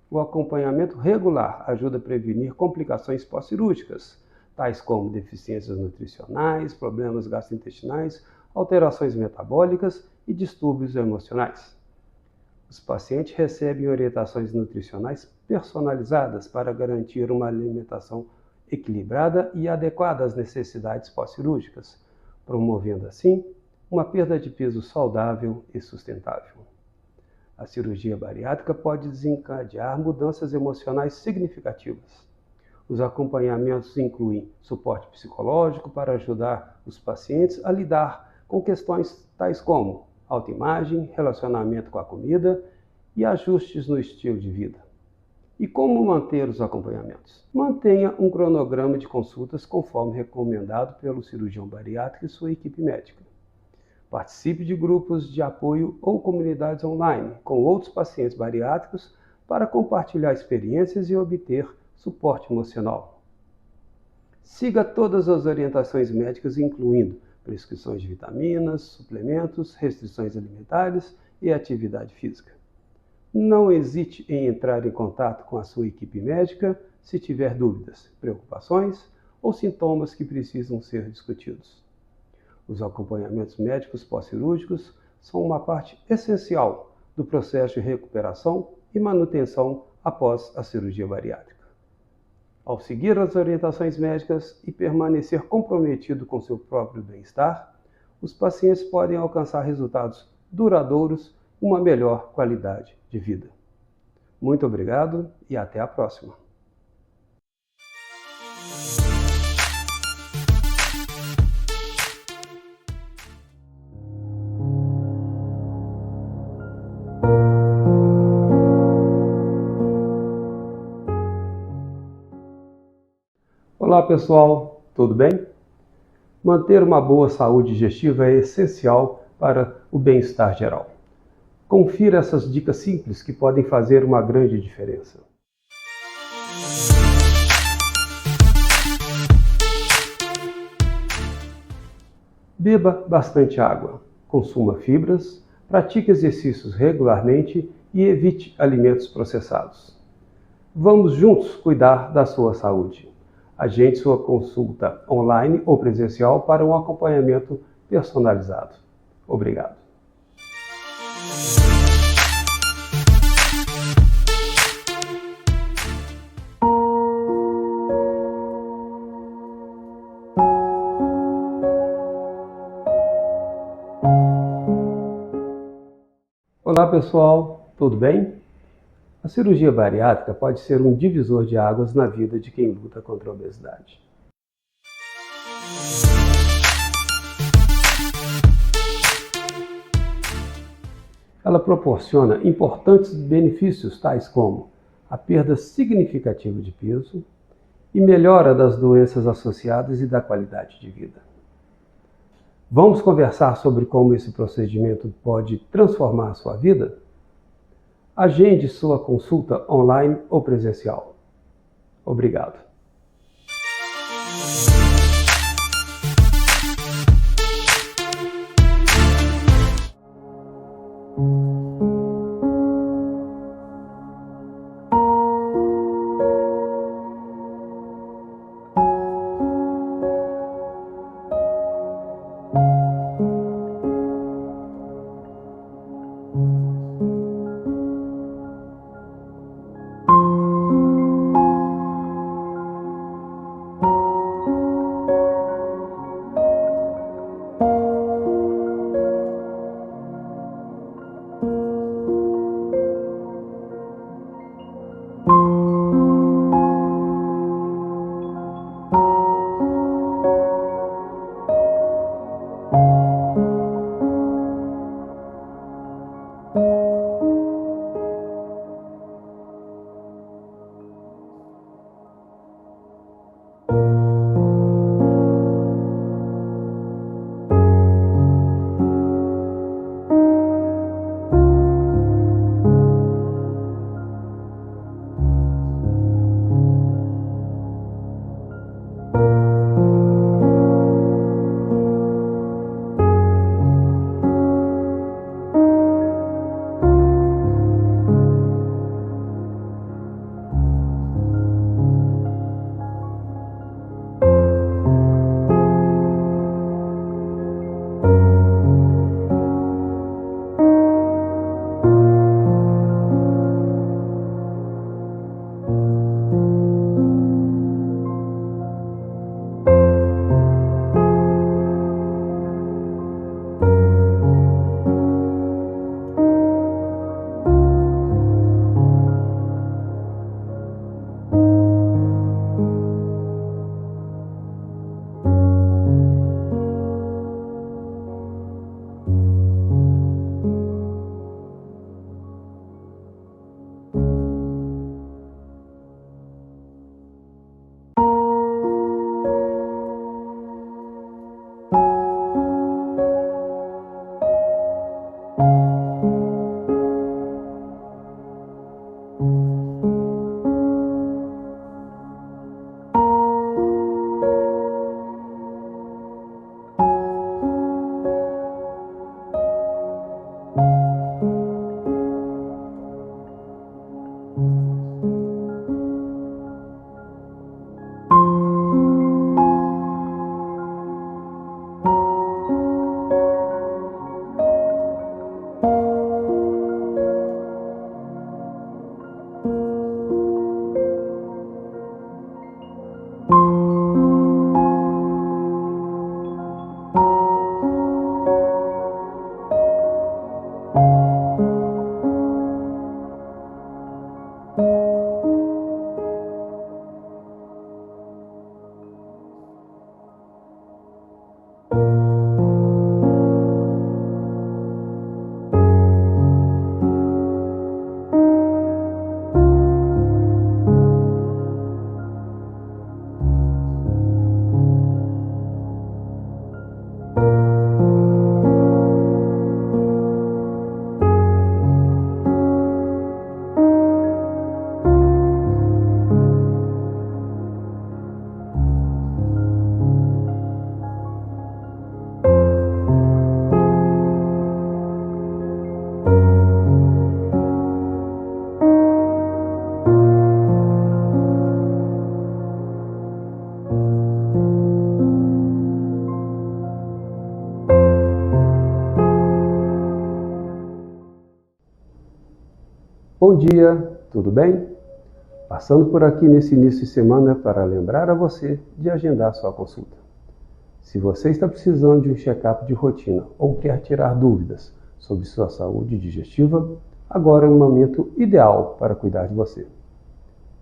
O acompanhamento regular ajuda a prevenir complicações pós-cirúrgicas, tais como deficiências nutricionais, problemas gastrointestinais, alterações metabólicas e distúrbios emocionais. Os pacientes recebem orientações nutricionais personalizadas para garantir uma alimentação equilibrada e adequada às necessidades pós-cirúrgicas, promovendo assim uma perda de peso saudável e sustentável. A cirurgia bariátrica pode desencadear mudanças emocionais significativas. Os acompanhamentos incluem suporte psicológico para ajudar os pacientes a lidar com questões tais como autoimagem, relacionamento com a comida e ajustes no estilo de vida. E como manter os acompanhamentos? Mantenha um cronograma de consultas conforme recomendado pelo cirurgião bariátrico e sua equipe médica. Participe de grupos de apoio ou comunidades online com outros pacientes bariátricos para compartilhar experiências e obter suporte emocional. Siga todas as orientações médicas, incluindo prescrições de vitaminas, suplementos, restrições alimentares e atividade física. Não hesite em entrar em contato com a sua equipe médica se tiver dúvidas, preocupações ou sintomas que precisam ser discutidos. Os acompanhamentos médicos pós-cirúrgicos são uma parte essencial do processo de recuperação e manutenção após a cirurgia bariátrica. Ao seguir as orientações médicas e permanecer comprometido com seu próprio bem-estar, os pacientes podem alcançar resultados duradouros e uma melhor qualidade de vida. Muito obrigado e até a próxima! Olá pessoal, tudo bem? Manter uma boa saúde digestiva é essencial para o bem-estar geral. Confira essas dicas simples que podem fazer uma grande diferença. Beba bastante água, consuma fibras, pratique exercícios regularmente e evite alimentos processados. Vamos juntos cuidar da sua saúde. Agende sua consulta online ou presencial para um acompanhamento personalizado. Obrigado. Olá pessoal, tudo bem? A cirurgia bariátrica pode ser um divisor de águas na vida de quem luta contra a obesidade. Ela proporciona importantes benefícios tais como a perda significativa de peso e melhora das doenças associadas e da qualidade de vida. Vamos conversar sobre como esse procedimento pode transformar a sua vida? Agende sua consulta online ou presencial. Obrigado. Bom dia, tudo bem? Passando por aqui nesse início de semana para lembrar a você de agendar sua consulta. Se você está precisando de um check-up de rotina ou quer tirar dúvidas sobre sua saúde digestiva, agora é um momento ideal para cuidar de você.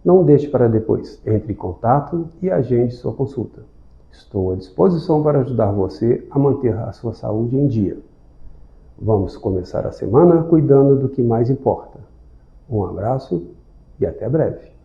Não deixe para depois. Entre em contato e agende sua consulta. Estou à disposição para ajudar você a manter a sua saúde em dia. Vamos começar a semana cuidando do que mais importa. Um abraço e até breve.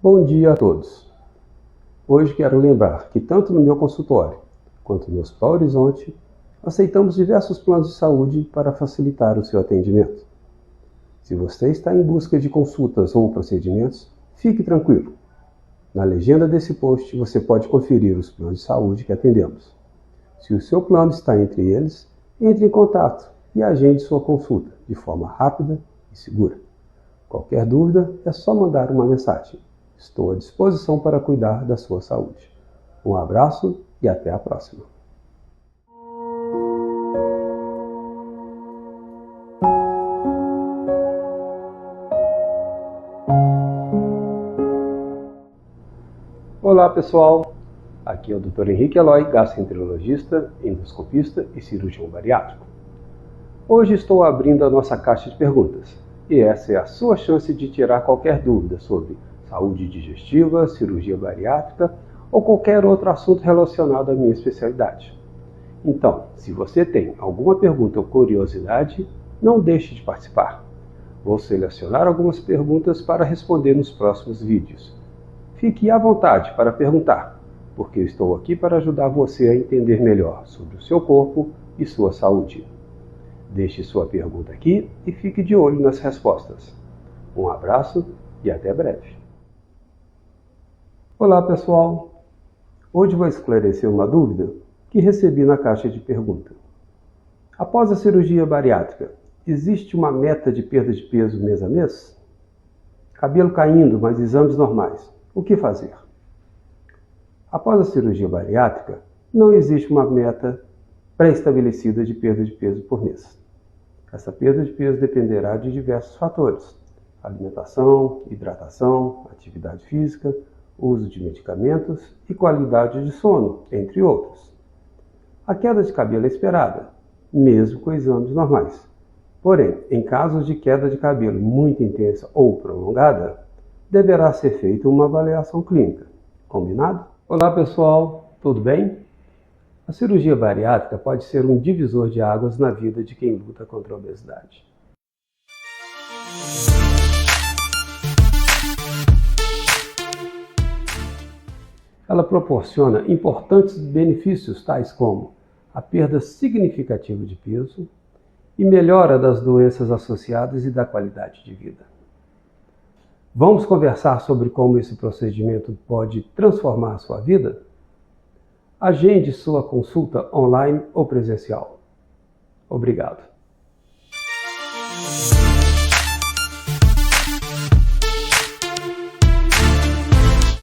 Bom dia a todos. Hoje quero lembrar que tanto no meu consultório quanto no Hospital Horizonte, aceitamos diversos planos de saúde para facilitar o seu atendimento. Se você está em busca de consultas ou procedimentos, fique tranquilo. Na legenda desse post você pode conferir os planos de saúde que atendemos. Se o seu plano está entre eles, entre em contato e agende sua consulta de forma rápida e segura. Qualquer dúvida é só mandar uma mensagem. Estou à disposição para cuidar da sua saúde. Um abraço e até a próxima. Olá pessoal, aqui é o Dr. Henrique Eloy, gastroenterologista, endoscopista e cirurgião bariátrico. Hoje estou abrindo a nossa caixa de perguntas e essa é a sua chance de tirar qualquer dúvida sobre saúde digestiva, cirurgia bariátrica ou qualquer outro assunto relacionado à minha especialidade. Então, se você tem alguma pergunta ou curiosidade, não deixe de participar. Vou selecionar algumas perguntas para responder nos próximos vídeos. Fique à vontade para perguntar, porque eu estou aqui para ajudar você a entender melhor sobre o seu corpo e sua saúde. Deixe sua pergunta aqui e fique de olho nas respostas. Um abraço e até breve. Olá pessoal, hoje vou esclarecer uma dúvida que recebi na caixa de pergunta. Após a cirurgia bariátrica, existe uma meta de perda de peso mês a mês? Cabelo caindo, mas exames normais, o que fazer? Após a cirurgia bariátrica, não existe uma meta pré-estabelecida de perda de peso por mês. Essa perda de peso dependerá de diversos fatores: alimentação, hidratação, atividade física, uso de medicamentos e qualidade de sono, entre outros. A queda de cabelo é esperada, mesmo com exames normais. Porém, em casos de queda de cabelo muito intensa ou prolongada, deverá ser feita uma avaliação clínica. Combinado? Olá pessoal, tudo bem? A cirurgia bariátrica pode ser um divisor de águas na vida de quem luta contra a obesidade. Ela proporciona importantes benefícios tais como a perda significativa de peso e melhora das doenças associadas e da qualidade de vida. Vamos conversar sobre como esse procedimento pode transformar a sua vida? Agende sua consulta online ou presencial. Obrigado.